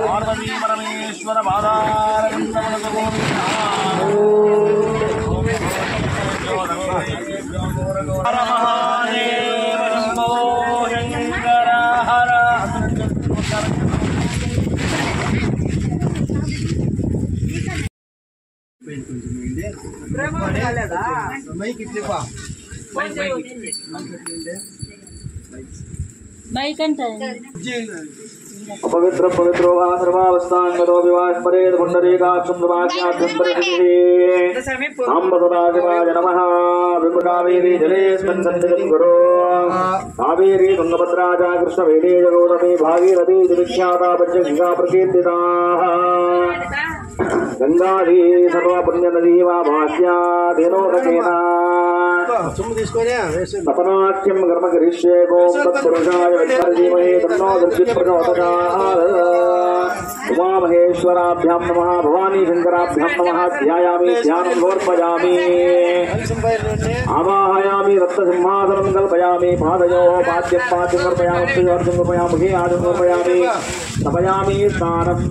पार्वती परमेश्वर बाधारविंद हर महादेव शंभो शंकर हर पवित्र पवित्रो वा सर्वावस्थांगतो विवास्परेद पुंडरीकाक्षं नमाख्याभ्यन्तरशिवे अम्बसदाशिवाय नमः विमुखावेरी जलेऽस्मिन् सन्निधिं गुरो कावेरी तुङ्गभद्रा च कृष्णवेणी जगोदमी भागीरथी च विख्याता पञ्चगङ्गा प्रकीर्तिताः गंगाधी सर्वपुण्यनदी वा भास्या दिनोदकेन तपनाख्यं कर्म करिष्ये ओम तत्पुरुषाय विद्महे धीमहि तन्नो दुर्गिः प्रचोदयात् उमामहेश्वराभ्यां नमः भवानी शंकराभ्यां नमः ध्यायामि ध्यानं समर्पयामि आवाहयामि रत्नसिंहासनं कल्पयामि पादयोः पाद्यं पाद्यं समर्पयामि अर्जुनं समर्पयामि आदं समर्पयामि तपयामि स्नानम्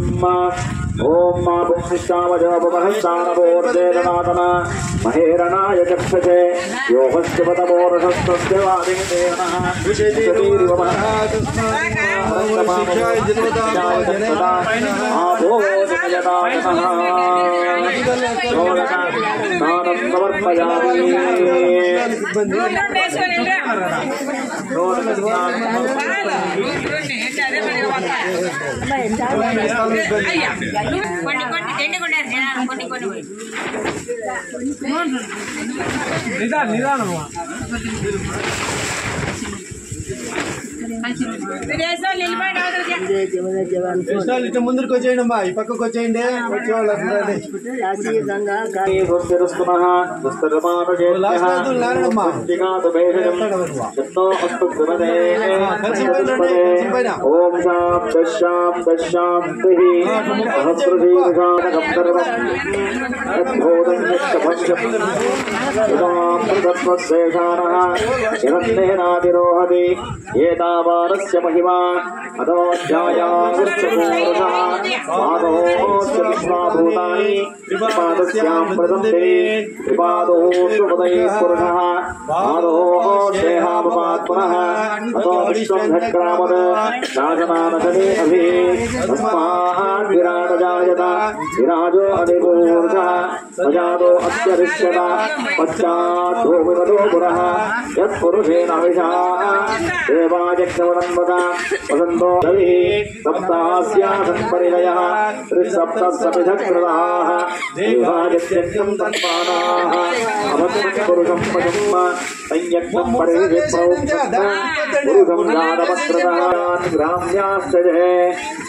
ओम मा पुंसिष्टावजपमहस्तानवोर्जेदनातन महेरणाय चक्षसे योगस्य पदमोरसस्तस्य वादिदेवनः ఇట్లా ముందుకు వచ్చేయండి అమ్మా, ఈ పక్కకు వచ్చేయండి. వచ్చేవాళ్ళు ఓం శాంతి నిరోహతి ఏతావానస్య మహిమా అదోధ్యాయాభూతాని త్రిపాదస్యాం ప్రదంతే త్రిపాదో సుపదయే పురుషః పాదో దేహాపమాత్మనః అతో విశ్వం ఘక్రామద రాజమానసనే అభి తస్మాత్ విరాటజాయత విరాజో అధిపూర్ధః సజాతో అత్యరిష్యత పశ్చాద్ధూమిమతో పురః యత్పురుషేణ విషా దేవాయజ్ఞవనంవద వసంతో రవిః సప్తాస్యాసత్పరిణయః త్రిసప్తసమిధకృతాః దేవాయజ్ఞం తన్మానాః అవత్పురుషం పశుమ్మ సంయజ్ఞం పరివిప్రౌక్షత పురుషం జాతపత్రతః గ్రామ్యాశ్చజే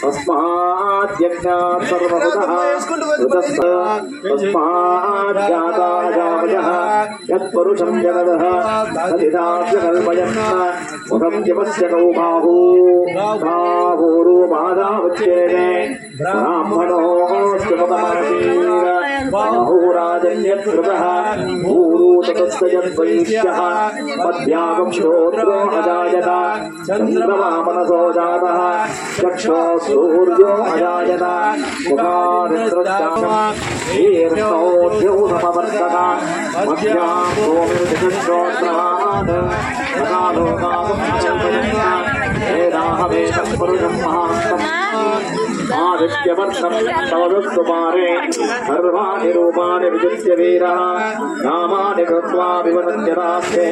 తస్మాద్యజ్ఞాత్ సర్వహుతః తస్మాత్ జాతాజావయః యత్పురుషం జగదః తదిదాస్య కల్పయన్న ముఖంజపస్య కౌబాహూ బాహూరు బాధావచ్చేదే బ్రాహ్మణోऽస్తిముఖమాసీన బాహూరాజన్యకృతః భూరు తతస్య యద్వైశ్యః మధ్యాగం శ్రోత్రో అజాయత చంద్రమా మనసో జాతః చక్షో సూర్యో అజాయత ముఖారిత్రశ్చాసం ఈర్ష్ణోద్యౌతమవర్తత మధ్యాం సోమిర్దిశ్రోత్రాద్ వేదాహవేదం పురుషం మహాంతం ఆదిత్యవర్షం తవదుస్తుమారే సర్వాణి రూపాణి విజిత్య వీరః నామాని కృత్వా వివదంత్యరాస్తే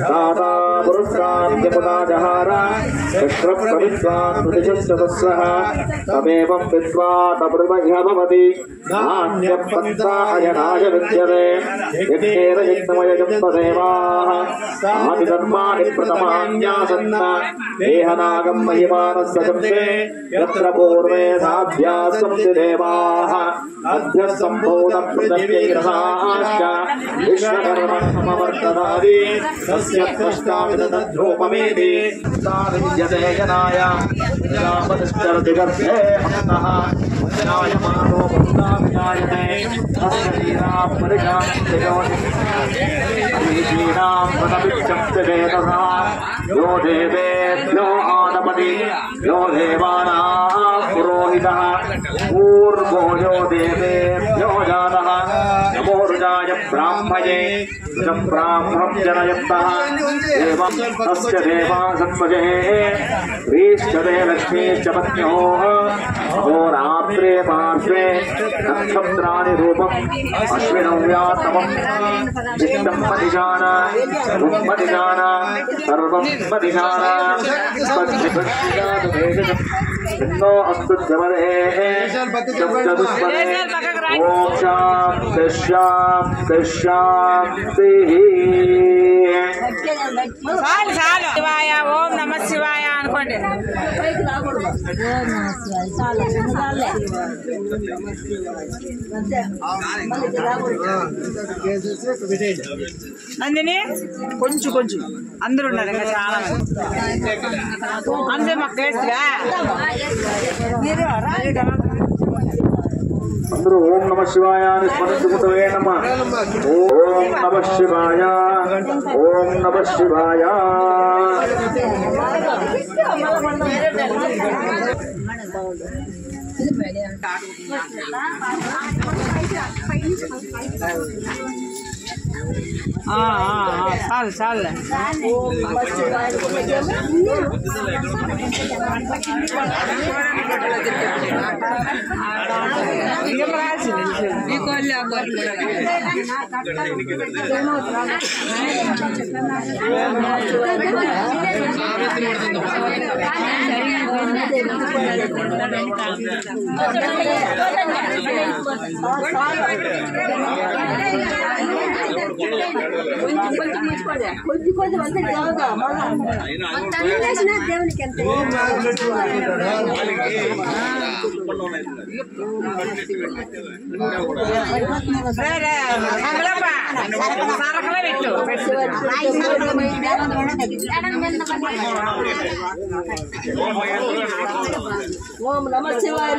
దాతా పురుషాద్యపుదాజహార చక్రప్రవిద్వాన్ ప్రతిశస్తదస్సః తమేవం విద్వా తమృమహ్యభవతి నాన్యపంచాయనాయ విద్యతే యజ్ఞేన యజ్ఞమయజం తదేవాః ఆదిధర్మాణి ప్రథమాన్యాసన్న దేహనాగం మహిమానస్య శబ్దే యత్ర పూర్వే సాధ్యాసంతి దేవాః అద్య సంభూతం ప్రదవ్యైరసాశ్చ విశ్వకర్మణమవర్తనాది తస్య త్వష్టావిదధూపమేది సావిద్యతే జనాయ రామతిష్ఠరతి గర్భే అమృతః వచనాయమానో బహుధా విజాయతే తస్య వీరాః పరిజానంతి యోనిః పదవిచ్చప్తి వేదసః యో దేవేభ్యో ఆనపతి యో దేవానాః పురోహితః పూర్వో యో దేవేభ్యో జాతః నమో రుజాయ బ్రాహ్మయే రుజం బ్రాహ్మణం జనయత్తః ఏవం తస్య దేవా సత్వజే హ్రీశ్చతే లక్ష్మీశ్చ పత్న్యోః అహోరాత్రే పార్శ్వే నక్షత్రాణి రూపం అశ్వినౌ వ్యాతమం చిత్తం పదిశాన పదిశాన సర్వం పదిశాన ఎన్నో అస్తు జమరే చతుష్పదే ఓం శాంతి శాంతి శాంతి శివాయ ఓం నమ శివాయ అనుకోండి. నందిని కొంచెం కొంచెం అందరూ ఉన్నారు ఇంకా చాలా అంతే మాకు వేస్తుగా అందరూ ఓం నమ శివాయ అని స్మరించుకుంటూ నమ ఓం నమ శివాయ ఓం నమ శివాయ చాలు చాలు ఓం నమ శివాయ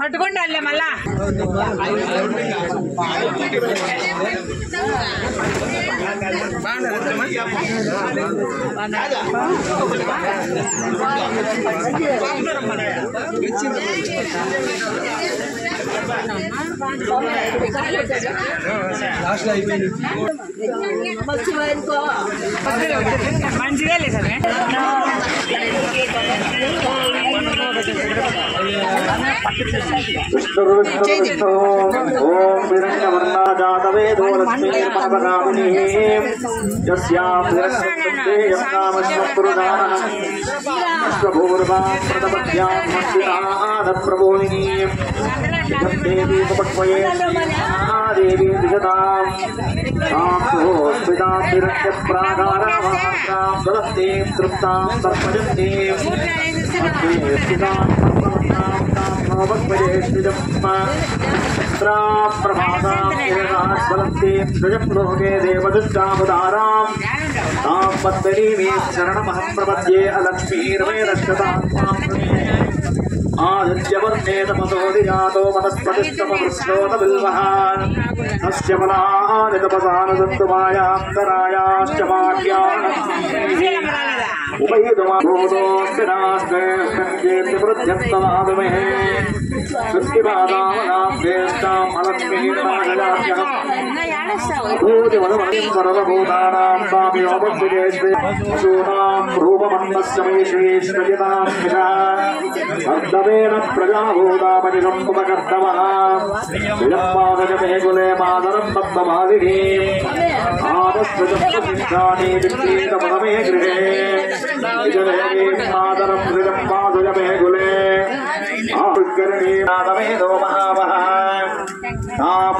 పట్టుకోండి అల్లే మళ్ళా మంచిగా లేదు సార్ ఓం విరంగవర్ణా జాతవేదో లక్ష్మీర్మణపగామినీ యస్యాం విరక్తే యమ్నామస్మపురుదానః విశ్వభూర్వాం ప్రతపద్యాం మస్తినాదప్రబోధినీ దేవీ ఉపక్వయే దేవీ దిశతాం సాంస్పితాం విరక్త్యప్రాకారామాత్రాం దదస్తీం తృప్తాం తర్పజంతీం लोके देवदुष्टामुदारां तां पद्मिनीं शरणमहं प्रपद्ये अलक्ष्मीर्मे रक्षतां आदित्यवर्णे तपसोऽधिजातो वनस्पतिस्तमवृक्षोतबिल्वः तस्य फलानि तपसानुसन्तुमायान्तरायाश्च माह्यान् उपयुधमाभूतोऽस्तिनास्तेऽस्तेऽवृद्ध्यस्तमादुमेः सृष्टिपादामनाभ्येष्टाम् अलक्ष्मीर्माजलाभ्यः भूतिमनुमतिस्वरभूतानां रूपमन्नस्य मेषेष्वजितां अर्धवेन प्रजाभूतामनिगम्पुपकर्तवः विलम्बादजमे कुले मातरं पद्ममालिनीम् आवस्वजप्तशिष्टानि विक्रीतमनमे गृहे विजयेवीं मातरं विलम्बादजमे कुले आपुष्करणीनादमेधो महावः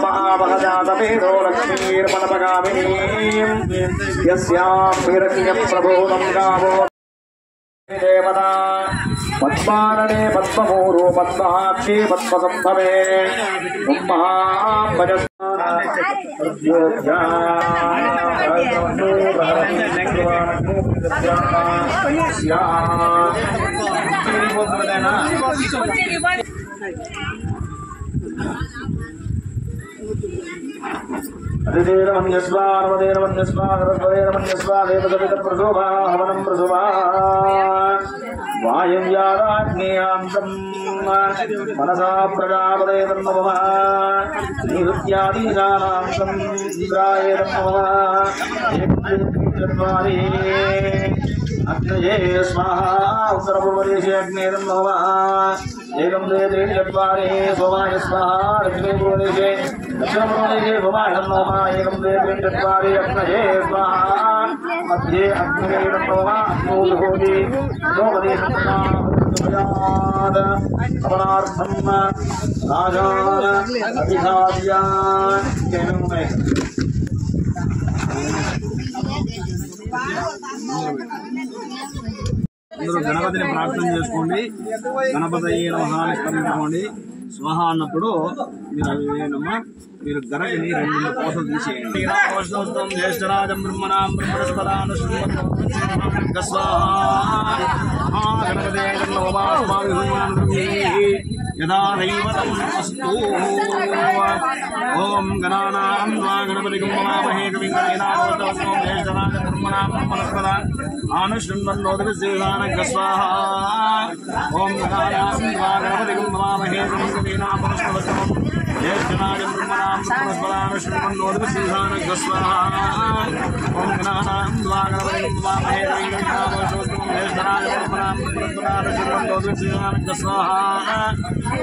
महावः जातमेधो लक्ष्मीर्मणपगामिनीम् यस्यां हिरण्यप्रबोधं गावो देवता पद्मानने पद्ममूरो पद्माक्षी पद्मसम्भवे वायुं यादाग्नेयान्तं मनसा प्रजापते तन्नमः निवृत्त्यादीनानां इंद्राय नमः चत्वारि अग्नये स्वाहा उत्तरपूर्वदेशे अग्ने नमः एकं द्वे त्रीणि चत्वारि सोमाय स्वाहा दक्षिणपूर्वदेशे दक्षिणपूर्वदेशे सोमाय नमः एकं द्वे त्रीणि चत्वारि अग्नये स्वाहा मध्ये अग्नये नमः अग्नोजुहोति अपनार्थम राजान अभिधार्यान् అందరూ గణపతిని ప్రార్థన చేసుకోండి. గణపతయ్య నమః స్మరించుకోండి. స్వాహ అన్నప్పుడు మీరు అవేనమ్మా మీరు గరగని రెండు కోసలు తీసేయండి. జ్యేష్ఠరాజం బ్రహ్మణాం యదా దైవతం అస్తు. ఓం గణానాం త్వా గణపతిం నమామహే కవిం కవీనామృతవస్మో జ్యేష్ఠరాజం బ్రహ్మణాం బ్రహ్మణస్పద ఆనుష్ఠున్వన్నోదవిశ్వేదానఘ స్వాహా. ఓం గణానాం త్వా గణపతిం నమామహే కవిం కవీనామృతవస్మో జ్యేష్ఠరాజం బ్రహ్మణాం బ్రహ్మణస్పద ఆనుష్ఠున్వన్నోదవిశ్వేదానఘ స్వాహా. ఓం గణానాం త్వా గణపతిం నమామహే కవిం కవీనామృతవస్మో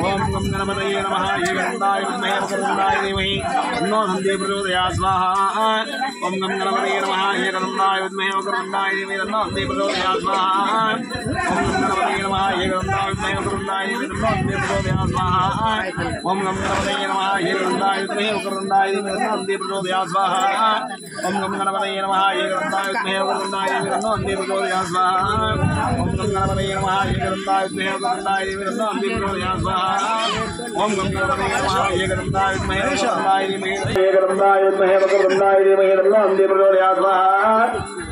ओम गम गणपतये नमः येकदन्ताय विद्महे वक्रतुण्डाय धीमहि तन्नो दन्ती प्रचोदयात् स्वाहा ओम गम गणपतये नमः येकदन्ताय विद्महे वक्रतुण्डाय धीमहि तन्नो दन्ती प्रचोदयात् स्वाहा ओम गम गणपतये नमः येकदन्ताय विद्महे वक्रतुण्डाय धीमहि तन्नो दन्ती प्रचोदयात् स्वाहा ओम गम गणपतये नमः येकदन्ताय विद्महे वक्रतुण्डाय धीमहि तन्नो दन्ती प्रचोदयात् स्वाहा ओम गम गणपतये नमः येकदन्ताय विद्महे वक्रतुण्डाय धीमहि तन्नो दन्ती प्रचोदयात् स्वाहा ओम गम गणपतये नमः येकदन्ताय विद्महे वक्रतुण्डाय धीमहि तन्नो दन्ती प्रचोदयात् स्वाहा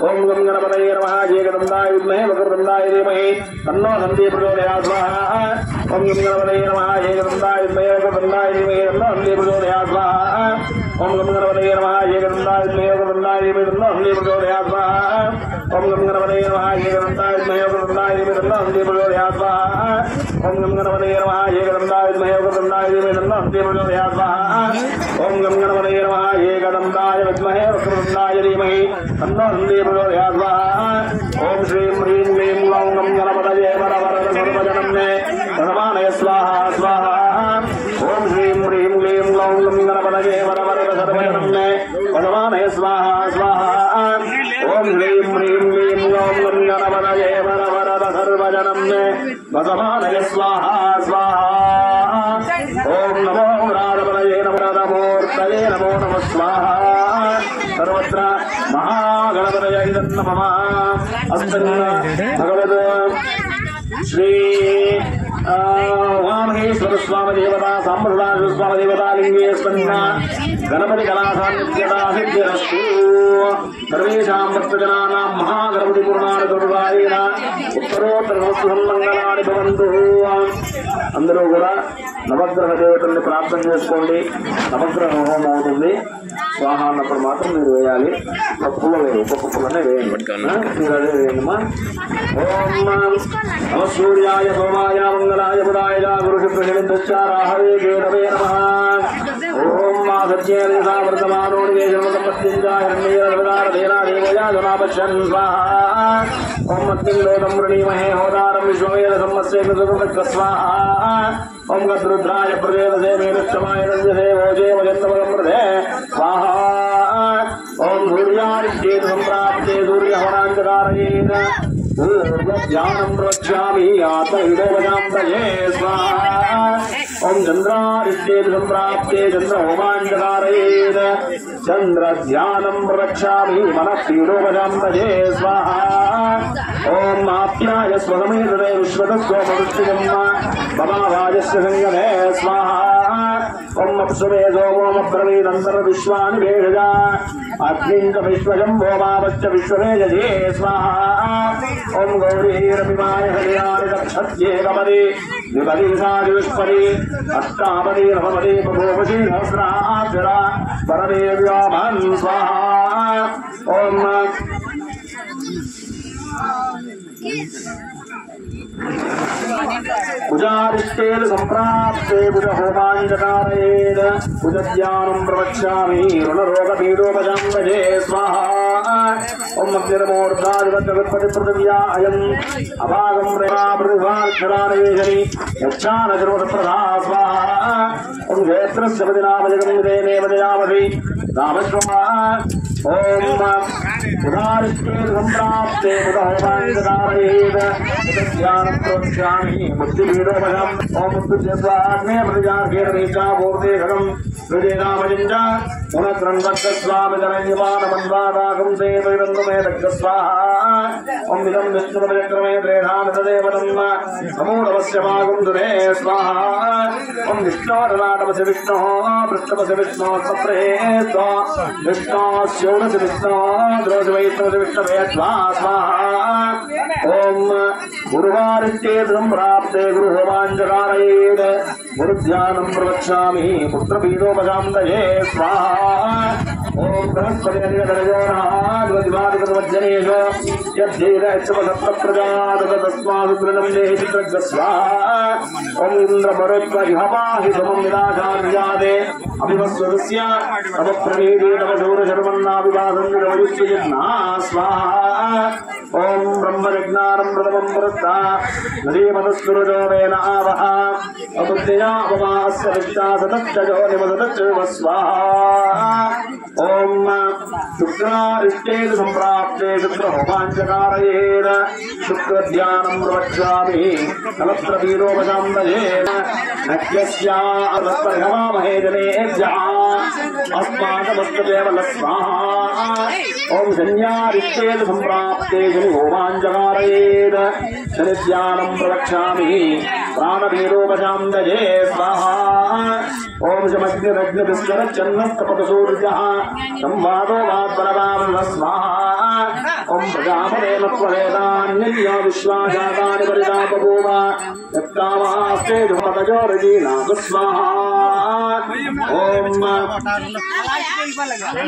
ओम गम गणपतये नमः येकदन्ताय विद्महे वक्रतुण्डाय धीमहि येकदन्ताय विद्महे वक्रतुण्डाय धीमहि तन्नो दन्ती प्रचोदयात् स्वाहा ओम गम गणपतये नमः येकदन्ताय विद्महे वक्रतुण्डाय धीमहि तन्नो दन्ती प्रचोदयात् स्वाहा ओम गम गणपतये नमः येकदन्ताय विद्महे वक्रतुण्डाय धीमहि तन्नो दन्ती प्रचोदयात् स्वाहा ओम गम गणपतये नमः येकदन्ताय विद्महे वक्रतुण्डाय धीमहि तन्नो दन्ती प्रचोदयात् स्वाहा ओम गम गणपतये नमः येकदन्ताय विद्महे वक्रतुण्डाय धीमहि तन्नो दन्ती प्रचोदयात् स्वाहा ओम गम गणपतये नमः येकदन्ताय विद्महे वक्रतुण्डाय धीमहि तन्नो दन्ती प्रचोदयात् स्वाहा ओम गम गणपतये नमः येकदन्ताय विद्महे वक्रतुण्डाय धीमहि तन्नो दन्ती प्रचोदयात् स्वाहा ओम श्रीं ह्रीं क्लीं ग्लौं गम गणपतये वरवरद सर्वजनन्मे भगवानय स्वाहा स्वाहा ओम श्रीं ह्रीं क्लीं ग्लौं गम गणपतये वरवरद सर्वजनन्मे भगवानय स्वाहा स्वाहा ओम श्रीं ह्रीं क्लीं ग्लौं गम गणपतये वरवरद सर्वजनन्मे भगवानय स्वाहा स्वाहा ओम नमो राधपतये नमोर्तये नमो नमः स्वाहा सर्वत्र महागणपतये नमः अस्तन्न भगवद श्री उमामहेश्वर स्वामी देवता सांबदास स्वामी देवता लिंगे स्पन्ना गणपति कलासान्निध्यता सिद्धिरस्तु सर्वेषां भक्तजनानां महागणपति पूर्णानुग्रहायेन उत्तरोत्तर सन्मङ्गलानि भवन्तु అందరూ కూడా నవగ్రహ దేవతల్ని ప్రార్థన చేసుకోండి. నవగ్రహ హోమం అవుతుంది. స్వాహ అన్నప్పుడు మాత్రం మీరు వేయాలి. పుల్ల వేయాలి, ఒక్కొక్క పుల్లనే వేయండి. మీరు అదే వేయండిమా. ఓం నమ సూర్యాయ సోమాయ మంగళాయ బుధాయ గురు శుక్ర శనిశ్చారాహవే కేతవే నమః. ఓం మా సత్యేన సావర్తమానో నివేశమపత్యంజాయన్నేరవదారధేనాదేవయాజనాపశ్యన్ స్వాహా. ఓం మత్తింలోదం వృణీమహే హోదారం విశ్వవేద సమ్మస్యే స్వాహా. ओम गद्रुद्राय प्रदेवसे मेरुक्षमाय रञ्जसे भोजे वजन्तमगमृधे स्वाहा. ओम सूर्यादित्येन सम्प्राप्ते सूर्यहवनाञ्चकारयेन ज्ञानं रक्ष्यामि आत्महितोपजान्तये स्वाहा. ओम चन्द्रादित्येन सम्प्राप्ते चन्द्रहोमाञ्चकारयेन चन्द्रध्यानं रक्ष्यामि मनःपीडोपजान्तये स्वाहा. ओम आप्याय स्वसमेतते विश्वतस्वमनुष्यजन्म भवावाजस्य संगमे स्वाहा. ओम अप्सुमे सोमोमब्रवीदन्तर विश्वानि भेषजा अग्निञ्च विश्वजम्भोमावश्च विश्ववेजये स्वाहा. ओम गौरीरपिमाय हरियाणि दक्षत्येकपदे द्विपदी सादिविष्पदे अष्टापदे नवपदे बभूवशी सहस्राक्षरा परदेव्योमहं स्वाहा. ओम भुजादिष्टेन सम्प्राप्ते भुजहोमाञ्चकारयेन भुजज्ञानं प्रवक्ष्यामि ऋणरोगपीडोपजान्तये स्वाहा. ओम अग्निर्मूर्धादिवत्पतिपृथिव्या अयम् अभागं प्रेमापृथिवाक्षरानिवेशनि यच्छानशर्वसप्रधा स्वाहा. ओम क्षेत्रस्य पतिनामजगं देनेव जयामसि रामश्वमा. ओम भुजादिष्टेन सम्प्राप्ते भुजहोमाञ्चकारयेन भुजज्ञानं प्रवक्ष्यामि बुद्धिपीडोपजम्. ओम बुद्धिस्वाग्ने प्रतिजार्घेरनीचापूर्ते घटं हृदयनामजिञ्च पुनक्रन्वक्षस्वामिजनयमानमन्वादाकं सेतुरन्दमे दग्धस्वाहा. ओम इदं विष्णुपदक्रमे त्रेधानतदेवतं समूढवस्य मागं दुरे स्वाहा. ओम विष्णोरनाटमसि विष्णोः पृष्ठपसि विष्णोः सप्रहेत विष्णोस्योनसि विष्णोः द्रोषवैष्णवसि विष्णवे स्वाहा. ओम गुरुवारित्येन सम्प्राप्ते गुरुहोमाञ्चकारयेन गुरुध्यानं प्रवक्ष्यामि पुत्रपीडोपजान्तये स्वाहा. ఓం బృహస్పతిర్గణయోజనేషు ఓం ఇంద్రమరుత్వహిహపాహి సమం నిరాశార్యాదే అభివస్వస్య తమప్రణీతే తమ శౌరశర్మన్నాభివాసంజనా స్వాహ ఓం బ్రహ్మవిజ్ఞానం ప్రథమం పురస్తా నదీమనుస్సురుజోవేన ఆవహ అబుద్ధ్యా అవమాస్య విశ్వాసతచ్చజో నిమసతచ్చ స్వాహ ఓం శుక్రారిష్టేన సంప్రాప్తే శుక్రహోమాంచకారయేన శుక్రధ్యానం ప్రవక్ష్యామి కలత్రవీరోపశాంతయేన నక్యస్యామహే జనేభ్యః అస్మాకమస్తదేవ స్వాహా ఓం శన్యారిష్టేన సంప్రాప్తే శని హోమాంచకారయేన శనిధ్యానం ప్రవక్ష్యామి ప్రాణవీరోపశాంతయే స్వాహా ఓం శమగ్నిరగ్నివిస్కరచ్చన్నస్తపతసూర్యః సంవాదో వాద్వరవామ స్వాహా ఓం ప్రజాపదేన త్వరేదాన్యజ్ఞో విశ్వాజాతాని పరితాపభూమ యత్కామాస్తే ధుమతజోరజీనాథ స్వాహా ఓం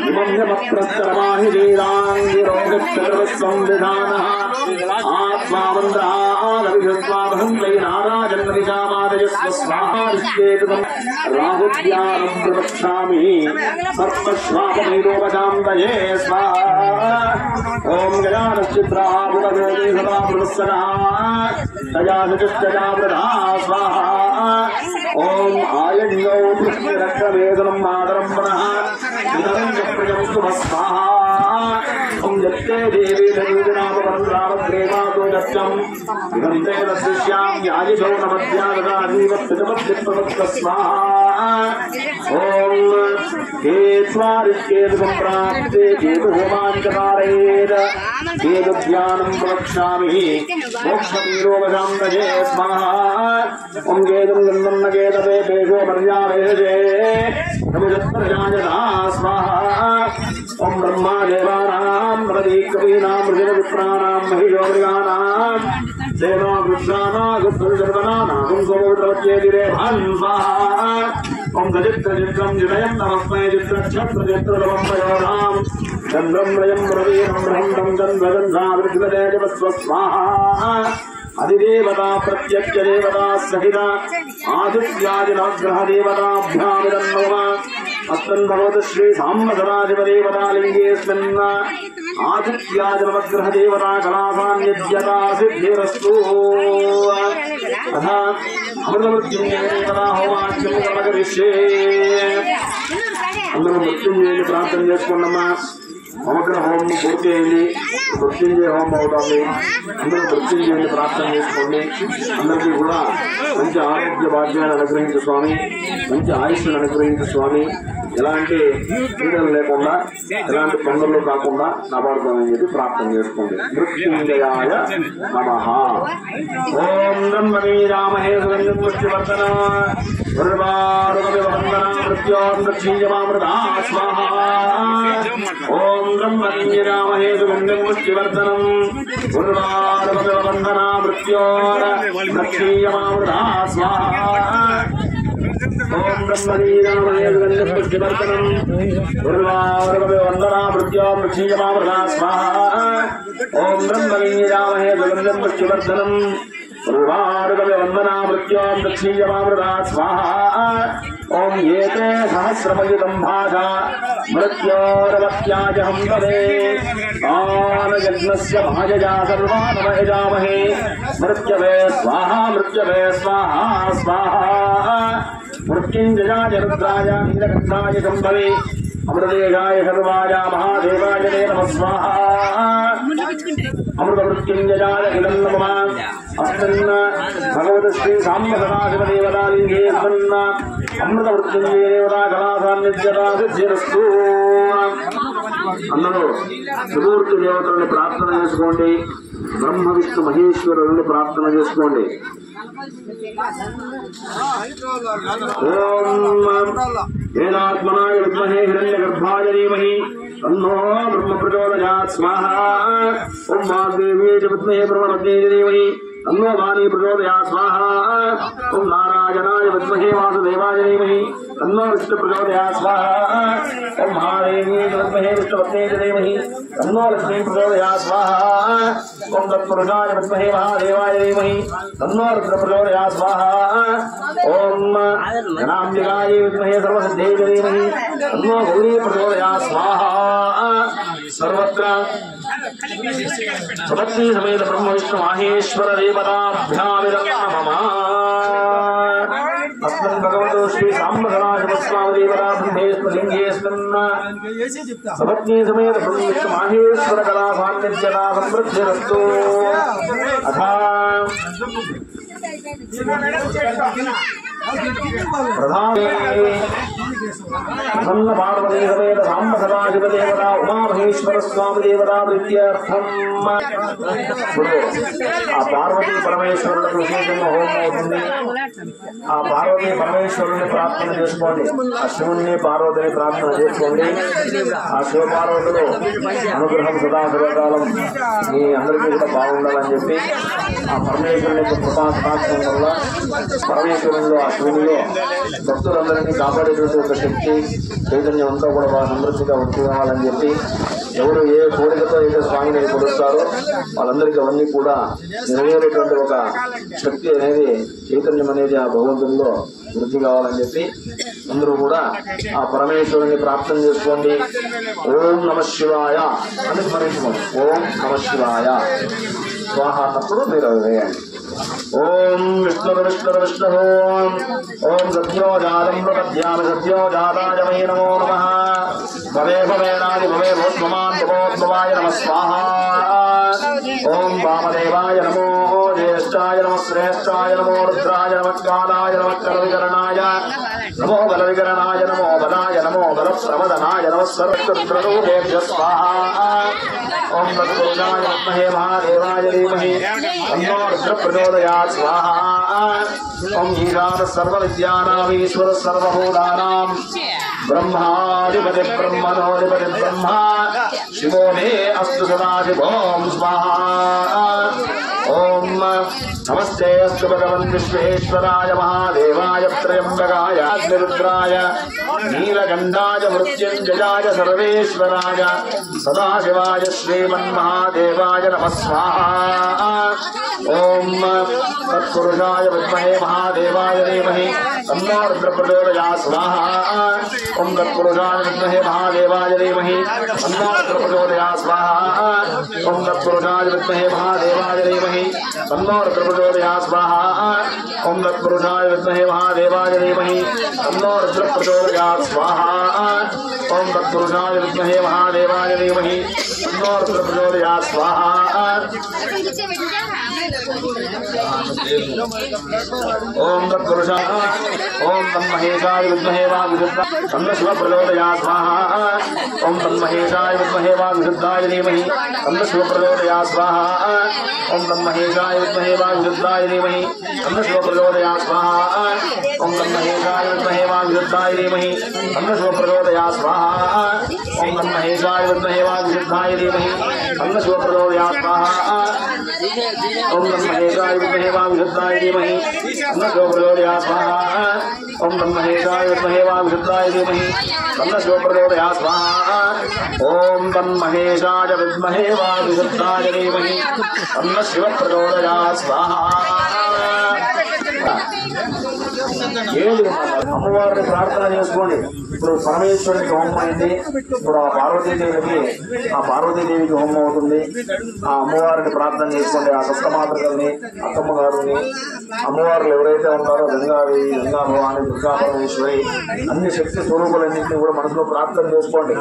ఇమమ్యమప్రస్తరమాహి వీరాంగిరోగచ్చర్వస్వం విధానః ఆత్మావంద్రాదవిధస్వాభం వైనారాజన్మనిషామాదయస్వ స్వాహారిష్యేతుకం రాహుద్యానం ప్రవక్ష్యామి సర్వశ్వాపమైరోపశాంతయే స్వాహా ఓం గజానశ్చిత్రాభువదేవి సదా పురస్సదా తయాశిష్టజా వృధా స్వాహా ఓం ఆయజ్ఞౌ పృథ్వీరక్రవేదనం మాతరం పునః ఇదరం ప్రజంస్తు స్వాహా ఓం యత్తే దేవీ ధనుజనామవంద్రామగ్రేమాతో దత్తం ఇదంతే దృశ్యాం యాజితో నమద్యాదీవత్తితమద్దిప్రవక్త స్వాహా ఓం కేత్వారిష్యేతు సంప్రాప్తే కేతు హోమాంచకారయేన కేతు ధ్యానం ప్రవక్ష్యామి మోక్షమీరోపశాంతయే స్వాహా ఓం కేతుం గంధం కేతవే పేషో మర్యావేదే నమజత్ప్రజాయతా స్వాహా ఓం బ్రహ్మాదేవానాం ప్రదీకవీనాం మృజనవిప్రాణాం మహిళోమృగానాం సేనో గుప్తానాగుప్తర్వనానాం సోమోద్రవత్యేదిరేభాన్ స్వాహా ఓం గజిత్రజిత్రం జితయం నమస్మై చిత్రక్షత్రజిత్రలవంపయోనాం చంద్రం రయం రవీరం బ్రహ్మం చంద్రగంధావృగ్వదేజవస్వ స్వాహా అధిదేవతా ప్రత్యక్ష దేవతా సహిత ఆదిత్యాదినగ్రహ దేవతాభ్యామిదం నమ అస్మిన్ భగవత్ శ్రీ సాంబసదాధిపదేవతా లింగేస్మిన్ ఆదిత్యాదినవగ్రహ దేవతా కళాసాన్నిధ్యతా సిద్ధిరస్తు తథా అమృతమృత్యుంజయ దేవతా హోమాఖ్యం కర్మకరిష్యే అందరూ మృత్యుంజయుని ప్రార్థన చేసుకున్నమ్మా సమగ్ర హోమం పూర్తి అయింది మృత్యుంజయ హోమం అవుతుంది అందరూ మృత్యుంజయుని ప్రార్థన చేసుకోండి అందరికీ కూడా మంచి ఆరోగ్య భాగ్యాన్ని అనుగ్రహించు స్వామి మంచి ఆయుష్ను అనుగ్రహించు స్వామి ఎలాంటి పీడలు లేకుండా ఎలాంటి తొందరలు కాకుండా కాపాడుతామని చెప్పి ప్రార్థన చేసుకోండి మృత్యుంజయాయ నమః ఓం బ్రహ్మవీరామహే సుగంధం మృత్యువర్ధన వందన మృత్యోర్మృక్షీయమామృతా స్వాహా ఓం బ్రహ్మవీరామహే సుగంధం మృత్యువర్ధనం వందన మృత్యోర్మృక్షీయమామృతా స్వాహా ఓం బ్రహ్మవీరామహే సుగంధం మృత్యువర్ధనం వందన మృత్యోర్మృక్షీయమామృతా స్వాహా ఓం బ్రహ్మవీరామహే సుగంధం మృత్యువర్ధనం వందనా మృత్యోం దక్షీయమామృతా స్వాహా ఓం ఏతే సహస్రమయుతం భాషా మృత్యోరవత్యాజహం వదే ఆనయజ్ఞస్య భాజయా సర్వానమయజామహే మృత్యవే స్వాహా మృత్యవే స్వాహా స్వాహా మృత్యుంజయాయ రుద్రాయ నీలకంఠాయ శంభవే అమృతేజాయ సర్వాయ మహాదేవాయ నమః స్వాహా అమృత మృత్యుంజయాయ ఇదం నమః అస్మిన్ భగవత్ శ్రీ సాంబసదాశివదేవతా లింగేస్మిన్ అమృత మృత్యుంజయ దేవతా కళాసాన్నిధ్యతా సిద్ధిరస్తు అందరూ త్రిమూర్తి దేవతలను ప్రార్థన చేసుకోండి బ్రహ్మ విష్ణు మహేశ్వరులను ప్రార్థన చేసుకోండి ఓం వేదాత్మనాయ విద్మహే హిరణ్యగర్భాయ ధీమహి తన్నో బ్రహ్మ ప్రచోదయాత్ స్వాహా ఓం వాగ్దేవ్యై చ విద్మహే బ్రహ్మణ్యై ధీమహి తన్నో వాణీ ప్రచోదయాత్ స్వాహా ఓం నారాయణ नारायणाय विद्महे वासुदेवाय धीमहि तन्नो विष्णु प्रचोदयात् स्वाहा ओम महादेवी विद्महे विष्णुपत्नी धीमहि तन्नो लक्ष्मी प्रचोदयात् स्वाहा ओम तत्पुरुषाय विद्महे महादेवाय धीमहि तन्नो रुद्र प्रचोदयात् स्वाहा ओम गणाम्बिकाय विद्महे सर्वसिद्धये धीमहि तन्नो गौरी प्रचोदयात् स्वाहा सर्वत्र सपत्नी समेत ब्रह्म विष्णु माहेश्वर देवताभ्यां नमः अस्मिन् भगवतो श्री सांब सदाशिवस्वामी देवता ब्रह्मेश्वरलिङ्गेऽस्मिन् सपत्नी समेत ब्रह्म विष्णु माहेश्वर कला सान्निध्यता समृद्धिरस्तु अथा प्रसन्न पार्वती समेत सांब सदाशिव देवता उमामहेश्वर स्वामी देवता प्रीत्यर्थम आ पार्वती परमेश्वरुలకు విశేషంగా హోమం అవుతుంది ఆ పార్వతీ పరమేశ్వరుని ప్రార్థన చేసుకోండి ఆ శివుని పార్వతిని ప్రార్థన చేసుకోండి ఆ శివ పార్వతులు అనుగ్రహం సదా సర్వకాలం మీ అందరికీ కూడా బాగుండాలని చెప్పి ఆ పరమేశ్వరుని యొక్క కృపా కటాక్షం వల్ల పరమేశ్వరునిలో ఆ శివునిలో భక్తులందరినీ కాపాడేటువంటి ఒక శక్తి చైతన్యం అంతా కూడా బాగా సమృద్ధిగా వచ్చి కావాలని చెప్పి ఎవరు ఏ కోరికతో అయితే స్వామిని కొలుస్తారో వాళ్ళందరికీ అవన్నీ కూడా నెరవేరేటువంటి ఒక శక్తి అనేది చైతన్యం అనేది ఆ భగవంతునిలో వృద్ధి కావాలని చెప్పి అందరూ కూడా ఆ పరమేశ్వరుని ప్రార్థన చేసుకోండి ఓం నమ శివాయ అని స్మరించుకోండి ఓం నమ శివాయ స్వాహ అన్నప్పుడు మీరు అవి వేయండి ఓం విష్ణు విష్ణు విష్ణు ఓం సత్యోజాతం ప్రపద్యామి సత్యోజాతాయ వై నమో నమః భవే భవేనాది భవే భోత్మమాన్ భవోత్మవాయ నమః స్వాహా ఓం వామదేవాయ నమో జ్యేష్ఠాయ నమః శ్రేష్ఠాయ నమో రుద్రాయ నమః కాలాయ నమః కలవికరణాయ నమో బలవికరణాయ నమో బలాయ నమో బలప్రవదనాయ నమః సర్వరుద్రరూపేభ్య స్వాహా ఓం తత్పురుషాయ విద్మహే మహాదేవాయ ధీమహి తన్నో రుద్ర ప్రచోదయాత్ స్వాహా ఓం ఈశాన సర్వవిద్యానామీశ్వర సర్వభూతానాం ब्रह्माधिपति ब्रह्मणोधिपति ब्रह्मा शिवो मे अस्तु सदाशिवों स्वाहा ओम नमस्ते अस्तु भगवन् विश्वेश्वराय महादेवाय त्र्यंबकाय अग्निरुद्राय नीलकण्ठाय मृत्युञ्जयाय सर्वेश्वराय सदाशिवाय श्रीमन्महादेवाय नमः स्वाहा ओम तत्पुरुषाय विद्महे महादेवाय धीमहि तन्नो रुद्र प्रचोदयात् स्वाहा ओम तत्पुरुषाय विद्महे महादेवाय धीमहि तन्नो रुद्र प्रचोदयात् स्वाहा ओम तत्पुरुषाय विद्महे महादेवाय धीमहि तन्नो रुद्र प्रचोदयात् स्वाहा ओम तत्पुरुषाय विद्महे महादेवाय धीमहि तन्नो रुद्र प्रचोदयात् स्वाहा ओम तत्पुरुषाय विद्महे महादेवाय धीमहि तन्नो रुद्र प्रचोदयात् स्वाहा ओम तत्पुरुषाय ओम तन्महेशाय विद्महे वाग्विशुद्धाय तन्न शिव प्रचोदयात् स्वाहा ओम तन्महेशाय विद्महे वाग्विशुद्धाय धीमहि तन्न शिव प्रचोदयात् स्वाहा ओम तन्महेशाय विद्महे वाग्विशुद्धाय धीमहि तन्न शिव प्रचोदयात् स्वाहा ओम तन्महेशाय विद्महे वाग्विशुद्धाय धीमहि तन्न शिव प्रचोदयात् स्वाहा ओम तन्महेशाय विद्महे वाग्विशुद्धाय धीमहि तन्न शिव प्रचोदयात् स्वाहा ओम तन्महेशाय विद्महे वाग्विशुद्धाय धीमहि तन्न शिव प्रचोदयात् स्वाहा ओम तन्महेशाय विद्महे वाग्विशुद्धाय धीमहि तन्न शिव प्रचोदयात् स्वाहा ओम तन्महेशाय विद्महे वाग्विशुद्धाय धीमहि तन्न शिव प्रचोदयात् स्वाहा అమ్మవారిని ప్రార్థన చేసుకోండి ఇప్పుడు పరమేశ్వరునికి హోమం అయింది ఇప్పుడు ఆ పార్వతీదేవికి హోమం అవుతుంది ఆ అమ్మవారిని ప్రార్థన చేసుకోండి ఆ సప్తమాతృకల్ని అత్తమ్మ గారిని అమ్మవార్లు ఎవరైతే ఉన్నారో గంగావి గంగా భవాని దుర్గా పరమేశ్వరి అన్ని శక్తి స్వరూపాలన్నింటినీ కూడా మనసులో ప్రార్థన చేసుకోండి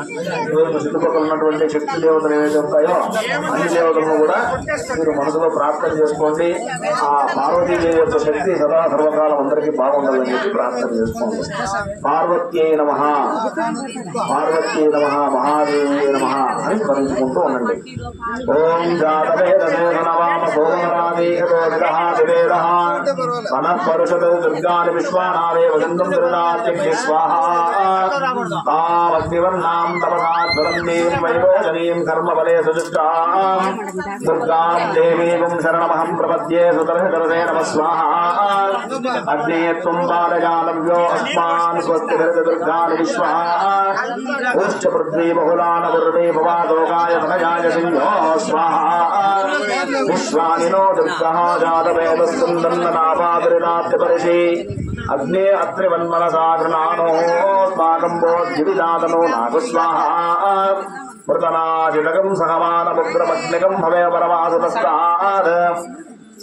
మీరు చుట్టుపక్కల ఉన్నటువంటి శక్తి దేవతలు ఏవైతే ఉంటాయో అన్ని దేవతలను కూడా మీరు మనసులో ప్రార్థన చేసుకోండి ఆ పార్వతీదేవి యొక్క శక్తి సదా సర్వకాలం అందరికీ బాగుండాలని కావాలని ప్రార్థన చేసుకోండి. పార్వత్యై నమః, పార్వత్యై నమః, మహాదేవ్యై నమః అని స్మరించుకుంటూ ఉండండి. ఓం జాతవేదవేదనవామ సోమరాదేకదోషః దివేదః మనఃపరుషద దుర్గాని విశ్వానాదే వదంతం దుర్గాత్యగ్ని స్వాహా తావగ్నివర్ణాం తపసాద్వరందీం వైరోచనీం కర్మబలే సుజుష్టాం దుర్గాం దేవీం శరణమహం ప్రపద్యే సుతరహదరదే నమః స్వాహా అగ్నే త్వం బాలయానవ్యో అస్మాన్ స్వస్తిభిర్ద దుర్గాని విశ్వాహా ఉశ్చ పృథ్వీ బహుళాన దుర్వే భవాదోగాయ తనయాయ సింహో స్వాహా విశ్వానినో దుర్గః జాతవేదస్సుందన్ననాపాదరినాథ్యపరిషి అగ్నే అత్రివన్మనసాగృణానోస్మాకం బోద్ధివిదాతనో నాగస్వాహా మృతనాజినకం సహమానముగ్రమగ్నికం భవే పరమాసుతస్తాద్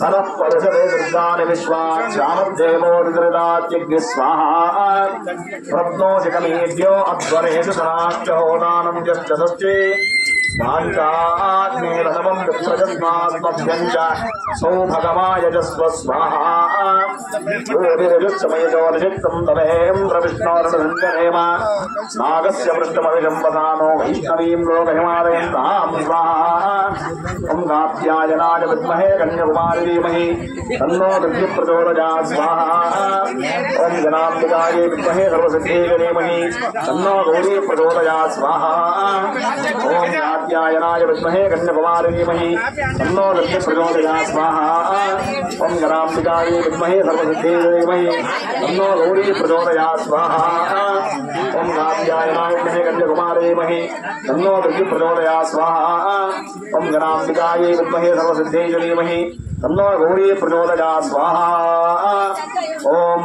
సనః పరుషదే దుర్గాని విశ్వాశ్యామద్దేవోదిదాత్యగ్ని స్వాహా ప్రప్నోషికమేద్యో అధ్వరేషు సనాశ్చహోదానం యశ్చ స్వాంతాగ్నేరనవం విప్రజస్మాస్మభ్యం చ సౌభగమాయజస్వ స్వాహా యోగిరజస్సమయజోనిషిక్తం తవేంద్రవిష్ణోరణసంజనేమ నాగస్య పృష్ఠమవిషం వదానో వైష్ణవీం లోకహిమాలయం తాం స్వాహా ఓం కాత్యాయనాయ విద్మహే కన్యాకుమారి ధీమహి తన్నో దుర్గి ప్రచోదయాత్ స్వాహా ఓం గణాంబికాయై విద్మహే సర్వసిద్ధియై ధీమహి తన్నో గౌరీ ప్రచోదయాత్ స్వాహా ఓం కాత్యాయనాయ విద్మహే కన్యాకుమారి ధీమహి తన్నో దుర్గి ప్రచోదయాత్ స్వాహా ఓం గణాంబికాయై విద్మహే సర్వసిద్ధియై ధీమహి తన్నో గౌరీ ప్రచోదయాత్ స్వాహా ఓం కాత్యాయనాయ విద్మహే కన్యాకుమారి ధీమహి తన్నో దుర్గి ప్రచోదయాత్ స్వాహా ఓం గణాంబికాయై విద్మహే సర్వసిద్ధియై ధీమహి తన్నో గౌరీ ప్రచోదయాత్ స్వాహా ఓం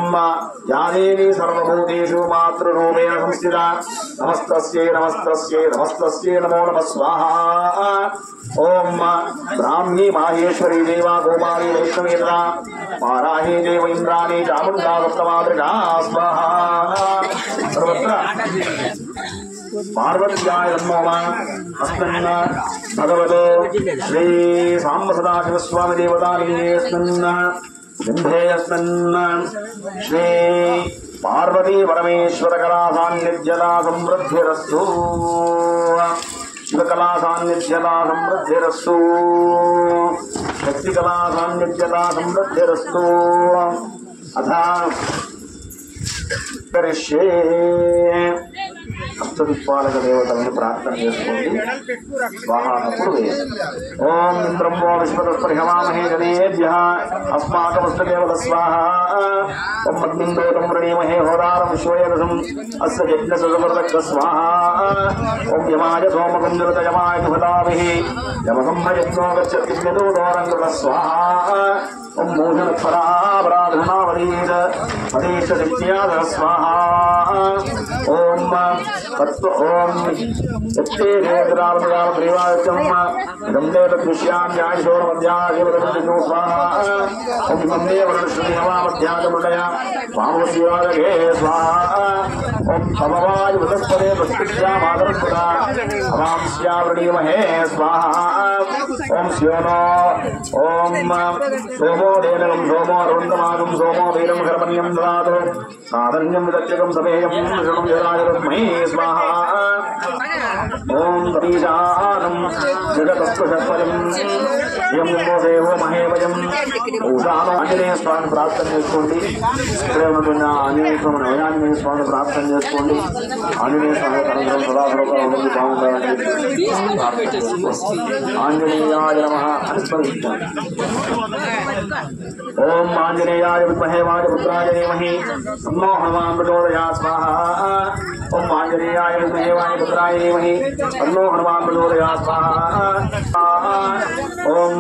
యా దేవీ సర్వభూతేషు మాతృరూపేణ సంస్థితా నమస్తస్యై నమస్తస్యై నమస్తస్యై నమో నమః స్వాహా ఓం బ్రాహ్మీ మాహేశ్వరీ దేవా గోపాలి వైష్ణవేంద్ర వారాహీ దేవ ఇంద్రాణి చాముండా సప్తమాతృకా స్వాహా సర్వత్ర పార్వత్యాయ నమః అస్మిన్ భగవతో శ్రీ సాంబ సదాశివస్వామి దేవతానికేస్మిన్ సింధేయస్మిన్ శ్రీ పార్వతీ పరమేశ్వర కళా సాన్నిధ్యతా సమృద్ధిరస్తు శివకళా సాన్నిధ్యతా సమృద్ధిరస్తు శక్తికళా సాన్నిధ్యతా సమృద్ధిరస్తు అథ కరిష్యే అష్టదిక్పాలక దేవతలను ప్రార్థన చేసుకోండి. స్వాహానప్పుడు ఓం బ్రహ్మో విశ్వతస్పరిహవామహే జనేభ్యః అస్మాకమస్తదేవత స్వాహా ఓం అగ్నిందోతం వృణీమహే హోదారం విశ్వయేదసం అస్య యజ్ఞసమృతక స్వాహా ఓం యమాయ సోమకం నిరతయమాయ భుతాభిః యమసంభయజ్ఞో గచ్చతి విదోదోరంగ స్వాహా ఓం మోహనపరాపరాధనావరీత పదేశ దిత్యాధ స్వాహా ఓం తత్వ ఓం యత్తే దేవరామరామ ప్రివాచం రందేవ దృశ్యాన్యాయశోర మధ్యాధిపతినో స్వాహా ఓం వందే వరుణశ్రీ హవామధ్యాజముదయ వామశివాలగే స్వాహా ఓం భవవాయ వదస్పదే ప్రస్ఫుట్యామాదరస్ఫుటా అవాంస్యావృణీమహే స్వాహా ఓం స్యోనో ఓం సోమో దేనం సోమో అరుందమాగం సోమో వీరం కర్మణ్యం దదాతు సాధన్యం విదచ్చకం సమేయం శృణం జరాజరస్మై స్వాహా ఓం తరీశానం జగతస్పశస్పరం యం దేవో మహేవయం ఊషాను ఆంజనేయ స్వామిని ప్రార్థన చేసుకోండి. ఇక్కడే ఉన్నటువంటి ఆంజనేయ స్వామిని వైరాంజనేయ స్వామిని ప్రార్థన చేసుకోండి. ఆంజనేయ స్వామి కనుగొన సదాసరగా ఉన్నది బాగుండాలని ఆంజనేయాయ నమః అని స్మరించుకోండి. ఓం ఆంజనేయాయ విద్మహే వాయుపుత్రాయ ధీమహి తన్నో హనుమాన్ ప్రచోదయాత్ స్వాహా ఓం ఆంజనేయాయ విద్మహే వాయుపుత్రాయ ధీమహి తన్నో హనుమాన్ ప్రచోదయాత్ స్వాహా ఓం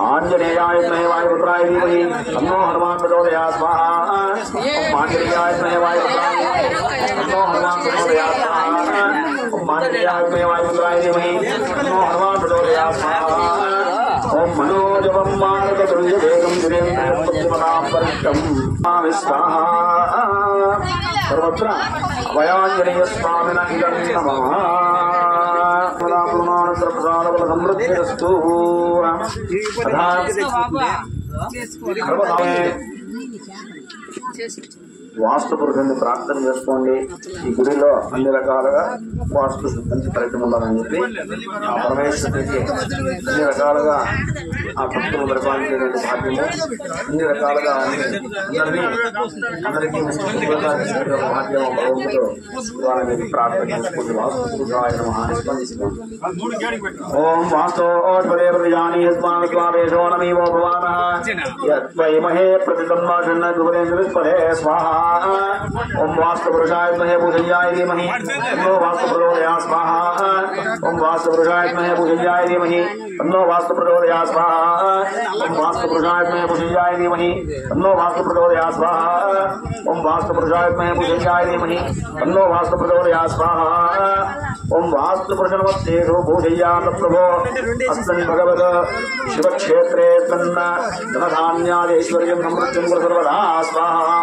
ఆంజనేయాయ విద్మహే వాయుపుత్రాయ ధీమహి తన్నో హనుమాన్ ప్రచోదయాత్ స్వాహా ఓం ఆంజనేయాయ విద్మహే వాయుపుత్రాయ తన్నో హనుమాన్ ప్రచోదయాత్ స్వాహా ఓం ఆంజనేయాయ విద్మహే వాయుపుత్రాయ ధీమహి తన్నో హనుమాన్ ప్రచోదయాత్ స్వాహా ఓం మనోజవం మానకతుల్యవేగం దిరేంద్రపద్మనాభరిష్టం స్వాహా సర్వత్ర అభయాంజనేయ స్వామిన ఇదం నమః ప్రసాదబల సమృద్ధిరస్తు వాస్తు పురుషుని ప్రార్థన చేసుకోండి. ఈ గుడిలో అన్ని రకాలుగా వాస్తు మంచి ఫలితం ఉండాలని చెప్పి ఆ పరమేశ్వరుడికి అన్ని రకాలుగా ఆ భక్తులు పరిపాలించేటువంటి భాగ్యము అన్ని రకాలుగా అందరికీ భాగ్యం భగవంతుడు వాళ్ళని ప్రార్థన చేసుకోండి. వాస్తు పురుషాయ నమః స్పందించుకోండి. ఓం వాస్తోదేవయాని స్వామిషో నమో భవానః యద్వైమహే ప్రతిదమ్మాషన్న గురేంద్రస్పదే స్వాహా. ओम वास्तु पुरुषाय विद्महे भूषय्याय धीमहि तन्नो वास्तु प्रचोदयात् स्वाहा. ओम वास्तु पुरुषाय विद्महे भूषय्याय धीमहि तन्नो वास्तु प्रचोदयात् स्वाहा. ओम वास्तु पुरुषाय विद्महे भूषय्याय धीमहि तन्नो वास्तु प्रचोदयात् स्वाहा. ओम वास्तु पुरुषाय विद्महे भूषय्याय धीमहि तन्नो वास्तु प्रचोदयात् स्वाहा. ओम वास्तु पुरुषनमस्तेषु भूषय्यात् प्रभो अस्मिन् भगवत् शिवक्षेत्रे तन्न धनधान्यादैश्वर्यं समृद्धिं कुरु सर्वदा स्वाहा.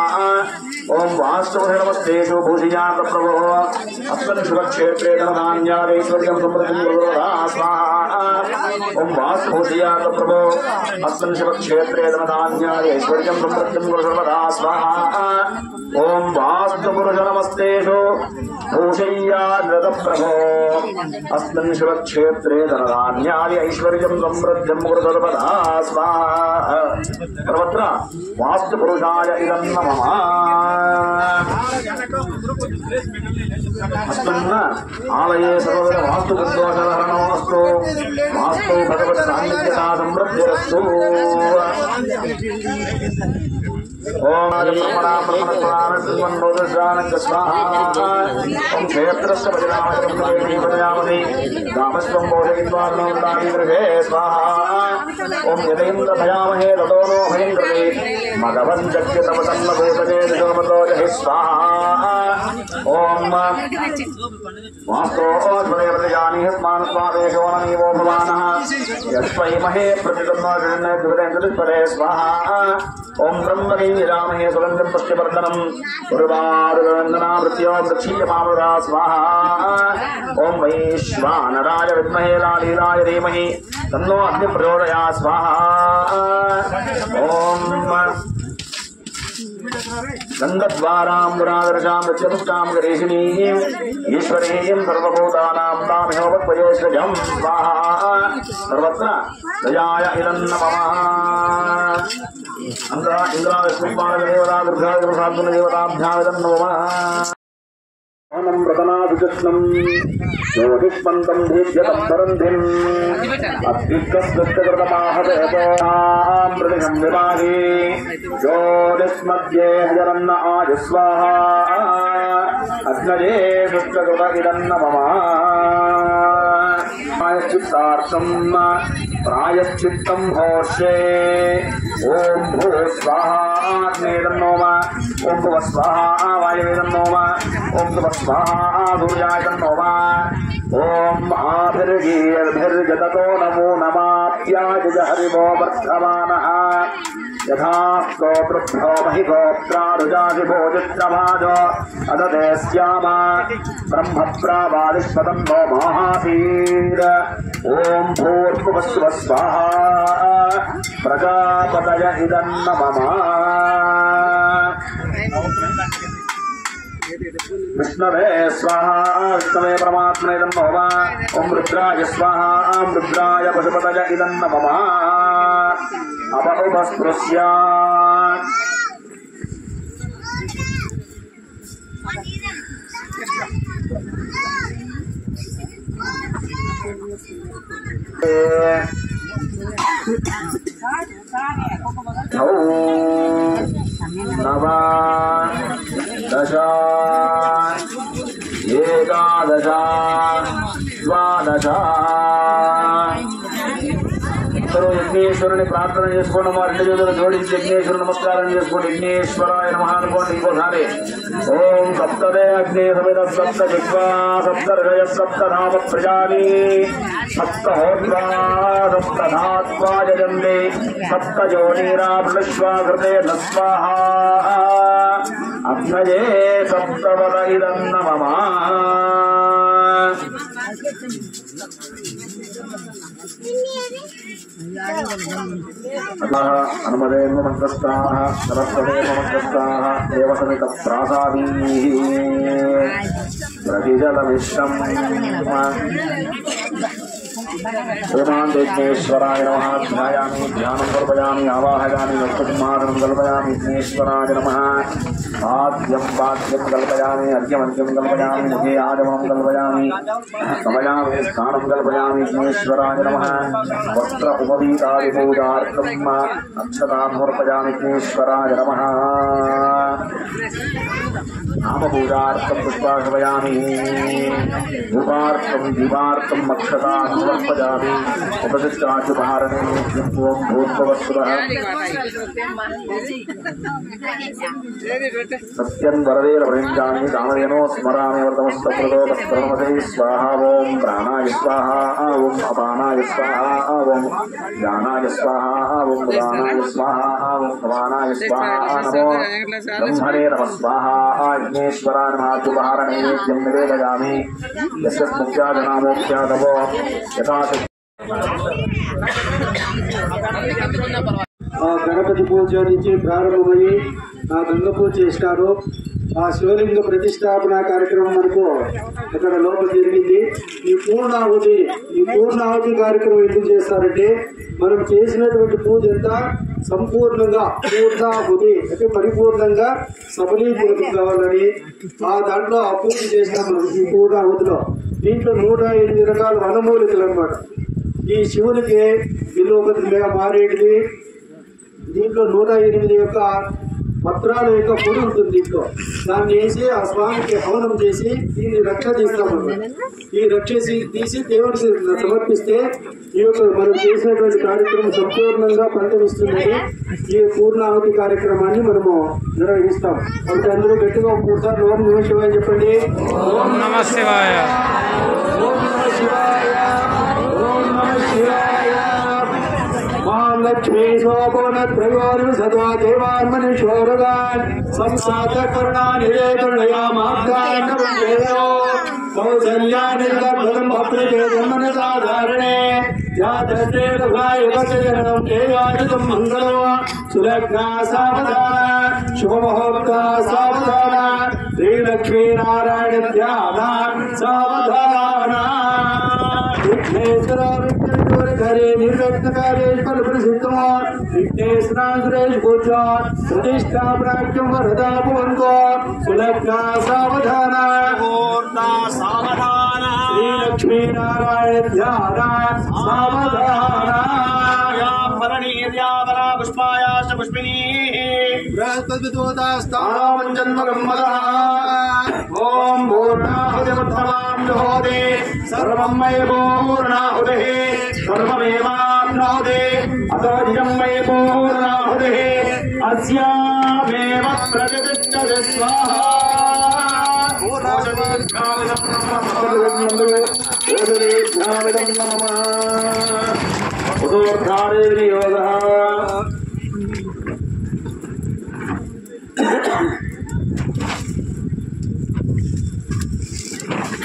ओम वास्तु नमस्तेषु भूषयात प्रभो अस्मिन् शिवक्षेत्रे धनधान्यादैश्वर्यं समृद्धिं कुरु सर्वदा स्वाहा. ओम वास्तु भूषयात प्रभो अस्मिन् शिवक्षेत्रे धनधान्यादैश्वर्यं समृद्धिं कुरु सर्वदा स्वाहा. ओम वास्तु नमस्तेषु भूषयात प्रभो अस्मिन् शिवक्षेत्रे धनधान्यादैश्वर्यं समृद्धिं कुरु सर्वदा स्वाहा. सर्वत्र वास्तु पुरुषाय इदं नमः. अस्मिन् आलये सर्वदा वास्तु दोषहरणमस्तु. वास्तु भगवत् सान्निध्यता समृद्धिरस्तु. ओम क्षेत्रस्य भजनामहि रामस्वं बोधयित्वाग्रे स्वाहा. ओम यदेन्द्र भयामहे ततो नो भयङ्करे मघवन् जग्यतमतन्नभूतये दिशोमतो जहि स्वाहा. ओम वास्तोजानी स्मानस्वादेशो नमीवो भवानः यस्वैमहे प्रतिदन्नपरे स्वाहा. ओम ब्रह्मणे रामहे सुगन्धं पुष्टिवर्धनं उर्वारुवन्दनावृत्यो वृक्षीयमामृता स्वाहा. ओम वैश्वानराय विद्महे लालीलाय धीमहि तन्नो अग्निः प्रचोदयात् स्वाहा. ओम गंगद्वारां मृत्युष्टां गरीषिणीं ईश्वरीं सर्वभूतानां तामेवोपयेश्वजं स्वाहा. सर्वत्र दयाय इदं नमः. इंद्राविष्णुपालदेवता दुर्गादेवताभ्यां नमः. ओम प्रतनाभिकृष्णं ज्योतिष्मन्तं दीप्यतपरन्धिम् अद्विकस्कृतकृतमाहदेवतां प्रतिशं विभागे ज्योतिष्मध्ये हजरन्न आजस्वाहा. अग्नजे शुष्ककृत इदं नमः. प्रायश्चित्तं भोष्ये. ओम भू स्वाहा अग्नेदं नमः. ओम भुव स्वाहा वायुवेदं नमः. ओम भुव स्वाहा सूर्यायं नमः. ओम आभिर्गीर्भिर्जततो नमो नमाप्याय हरिवो वर्धमानः. यथा स्तोत्रभ्यो महिगोत्रारुजाधिभोजित्रभाज अदते स्याम ब्रह्मप्रावादिष्पदं नो महासीर. ओम भूर्भुवस्सुवः स्वाहा. प्रजापतय इदं नमः. विष्णवे स्वाहा. विष्णवे परमात्मने इदं नमः. ओम रुद्राय स्वाहा. रुद्राय पशुपतय इदं नमः. अपउपस्पृश्य नव दश एकादश द्वादश. यज्ञेश्वरुని ప్రార్థన చేసుకోండి. మా రెండు చేతులు జోడించి యజ్ఞేశ్వరు నమస్కారం చేసుకోండి. యజ్ఞేశ్వరాయ నమః అనుకోండి. ఇంకోసారి ఓం సప్తదే అగ్నే సమిత సప్త విశ్వా సప్త హృదయ సప్త నామ ప్రజాని సప్త హోత్వా సప్త ధాత్వా జయంతే సప్త జోనీరా విశ్వా హృదయ స్వాహా. అగ్నయే సప్తవద ఇదం నమః. హనుమదేన్మమంత్రస్థాః సరస్వతేన్మమంత్రస్థాః దేవసమితప్రాసాదీః ప్రతిజలమిశ్రం విఘ్నేశ్వరాయ నమః ధ్యాయామి ధ్యానం కల్పయామి ఆవాహయామి లక్ష్మీమారణం కల్పయామి విఘ్నేశ్వరాయ నమః ఆద్యం పాద్యం కల్పయామి అర్ఘ్యమర్ఘ్యం కల్పయామి ముఖే ఆగమనం కల్పయామి సమయామి స్నానం కల్పయామి విఘ్నేశ్వరాయ నమః వస్త్ర ఉపవీతాది పూజార్థం అక్షతాం సమర్పయామి విఘ్నేశ్వరాయ నమః నామపూజార్థం పుష్పార్పయామి ధూపార్థం దీపార్థం అక్షతాం సమర్పయామి ఉపదిష్టాచుపారణే ఓం భూర్భువస్సువః సత్యం వరదేర వృంజామి కామధేనో స్మరామి వర్తమస్తప్రదోపస్ప్రణమతే స్వాహా ఓం ప్రాణాయ స్వాహా ఓం అపానాయ స్వాహా ఓం జ్ఞానాయ స్వాహా ఓం ఉదానాయ స్వాహా ఓం సమానాయ స్వాహా నమో బ్రహ్మణే నమః స్వాహా విఘ్నేశ్వరాయ నమః నైవేద్యం నివేదయామి యస్మత్యాజనామోక్ష్యాదవో యథాశక్తి. గణపతి పూజ నుంచి ప్రారంభమయ్యి ఆ గంగ పూజ చేస్తారు. ఆ శివలింగ ప్రతిష్టాపన కార్యక్రమం మనకు ఇక్కడ లోపల జరిగింది. ఈ పూర్ణాహుతి కార్యక్రమం ఎందుకు చేస్తారంటే మనం చేసినటువంటి పూజ అంతా సంపూర్ణంగా పూర్ణాహుతి అంటే పరిపూర్ణంగా సఫలీకృతం కావాలని ఆ దాంట్లో ఆ పూజ చేస్తాం మనం. ఈ పూర్ణాహుతిలో దీంట్లో 108 రకాల వనమూలికలు అన్నమాట. ఈ శివునికి విలువగా మారేటిది. దీంట్లో 108 యొక్క పత్రాల యొక్క పొడి ఉంటుంది. దీంట్లో దాన్ని వేసి ఆ స్వామికి హవనం చేసి దీన్ని రక్ష తీస్తాము. ఈ రక్ష తీసి దేవుడికి సమర్పిస్తే ఈ యొక్క మనం చేసినటువంటి కార్యక్రమం సంపూర్ణంగా ఫలితమిస్తుందని ఈ పూర్ణాహుతి కార్యక్రమాన్ని మనము నిర్వహిస్తాం. కాబట్టి అందరూ గట్టిగా ఒకసారి ఓం నమః శివాయ చెప్పండి. ఓం నమః శివాయ. ఓం నమః శివాయ. ఓం నమః శివాయ. లక్ష్మీ శోభోనత్రయోరు సదా దేవాన్మనిషోరగాన్ సంసాత కరుణానిరేకరుణయామాగ్గాన్నవందేయో కౌసల్యానిర్గర్భం భద్రతే జన్మనసాధారణే యాదస్తే యుగజనం దేయాయుధం మంగళో సులగ్నా సావధాన శుభముహూర్త సావధాన శ్రీలక్ష్మీనారాయణ ధ్యాన సావధాన. విఘ్నేశ్వర घरे निर्विघ्नकार्येश्वर प्रसिद्धमो विघ्नेश्वरांसुरेश पूजा प्रतिष्ठापनाख्यं वरदा भवन्तो सुलग्ना सावधान पूर्णा सावधान श्री लक्ष्मी नारायण ध्यान सावधान या भरणीर्यावरा पुष्पायाश्च पुष्पिनी बृहस्पतिदूतास्तावं जन्मगम्मदः ओम पूर्णाहुतिमुत्तमां जुहोति सर्वं मयि पूर्णाहुतिः सर्वमेवाप्नोति अतो निजं मयि पूर्णाहुतिः अस्यामेव प्रतिष्ठति स्वाहा.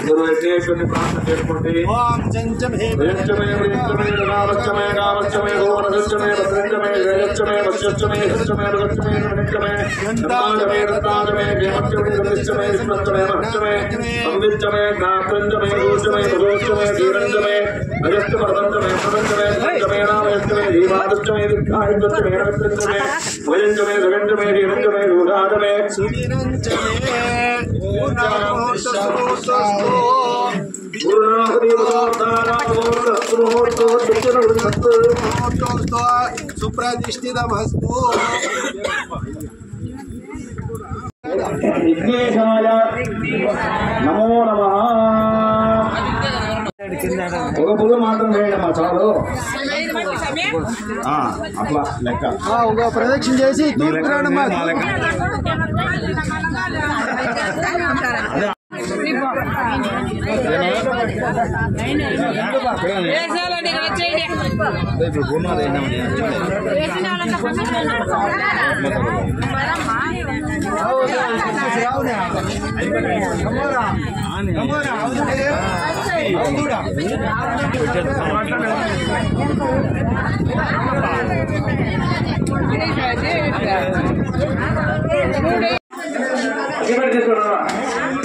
గురు విఘ్నేశ్వరుని ప్రార్థన చేసుకోండి. వేంచమే రావచ్చమే రావచ్చమే గోవనసచ్చమే భద్రంచమే వేయచ్చమే వశ్యచ్చమే సచ్చమే రగచ్చమే నిత్యమే దంతాజమే రత్నాజమే దేవచ్చమే గమిచ్చమే విష్ణుచ్చమే మహచ్చమే సంవిచ్చమే జ్ఞాతంజమే గోచమే భగోచ్చమే ధీరంజమే అజస్తమర్దంజమే ప్రదంజమే సంజమే రామయచ్చమే దీవాదచ్చమే దీర్ఘాయుచ్చమే రగచ్చమే వయంజమే గగంజమే ధీరంజమే యోగాజమే సుధీరంజమే సుప్రతిష్ఠితమస్తు. విఘ్నేశాయ నమో నమః. ఒక పువ్వు మాత్రం వేయడమ్మా చాలు. అట్లా లెక్క ఒక ప్రదక్షిణ చేసి తూర్పురాడమ్మా.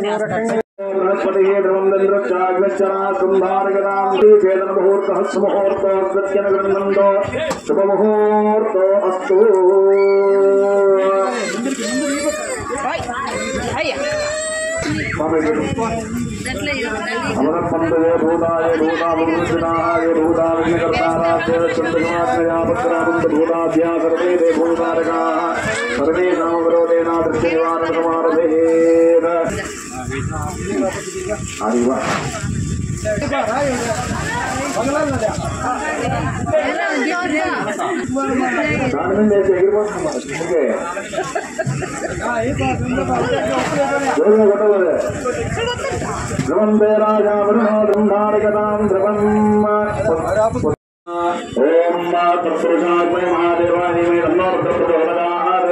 बृहस्पति चेतन मुहूर्त सुमुहूर्त सत्यनगृंदो शुभ मुहूर्त अस्तु अमरपंदे भूताय भूतावृषिणाय भूताविघ्नकर्ताराय चन्द्रमात्रयापत्राबन्ध भूताभ्या सर्वे ते भूतारकाः सर्वे नामवरोधेन दृश्यनिवारणसमारभेद आदिवा ध्रुवंदे राजा वरुणोधारकतां ध्रुवम् ओम तत्पुरुषाय महादेवाय नमो प्रचोदयात्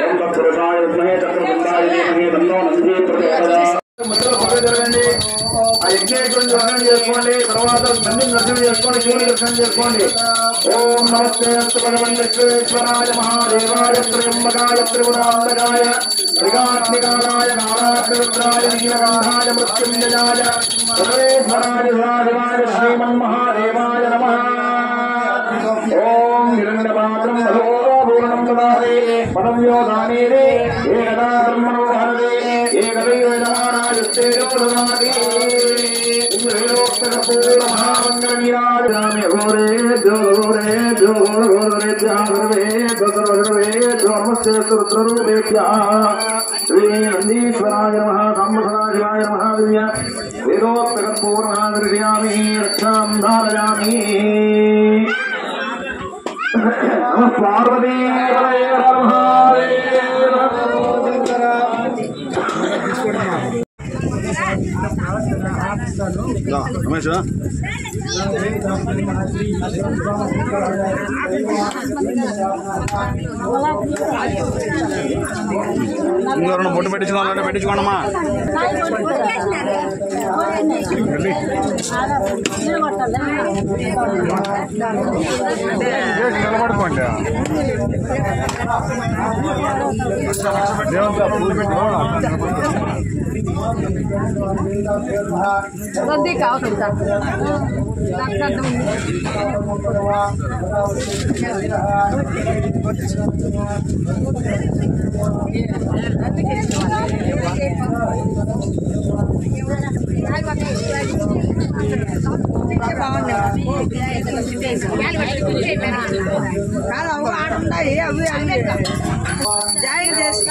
ओम तत्पुरुषाय विद्महे चक्रवर्ताय धीमहि तन्नो नन्दी प्रचोदयात् ఆ యజ్ఞేశ్వరుని దర్శనం చేసుకోండి. తర్వాత నందిని దర్శనం చేసుకోండి, శివుని దర్శనం చేసుకోండి. ఓం నమస్తే అస్తు భగవన్ విశ్వేశ్వరాయ మహాదేవాయ త్రయంబకాయ త్రిపురాంతకాయ త్రికాత్మికాయ నారాయణరుద్రాయ నీలకంఠాయ మృత్యుంజయాయ సర్వేశ్వరాయ సదాశివాయ శ్రీమన్మహాదేవాయ నమః. ఓం హిరణ్యపాత్రం పూర్ణం దదామి పదం యో దానేదే ఏకదా బ్రహ్మణో హరదే ఏకదైవ యజమానాయుస్తే దదామి महामंगलमीराजामि घोरे जोरे जोरे जागरवे गगरवे जोमस्य रुद्ररूपेभ्य श्री नंदीश्वराय नमः साम्बसदाशिवाय नमः दिव्य वेदोक्तकर्पूरं दर्शयामि रक्षां धारयामि नमः पार्वती రమేష్ ఇంకెవరన్నా బొట్టు పెట్టించుకోవాలంటే పెట్టించుకోండమ్మా. నిలబడుకోండి పూలు ఆడున్నాయి అవి జాయిన్ చేసి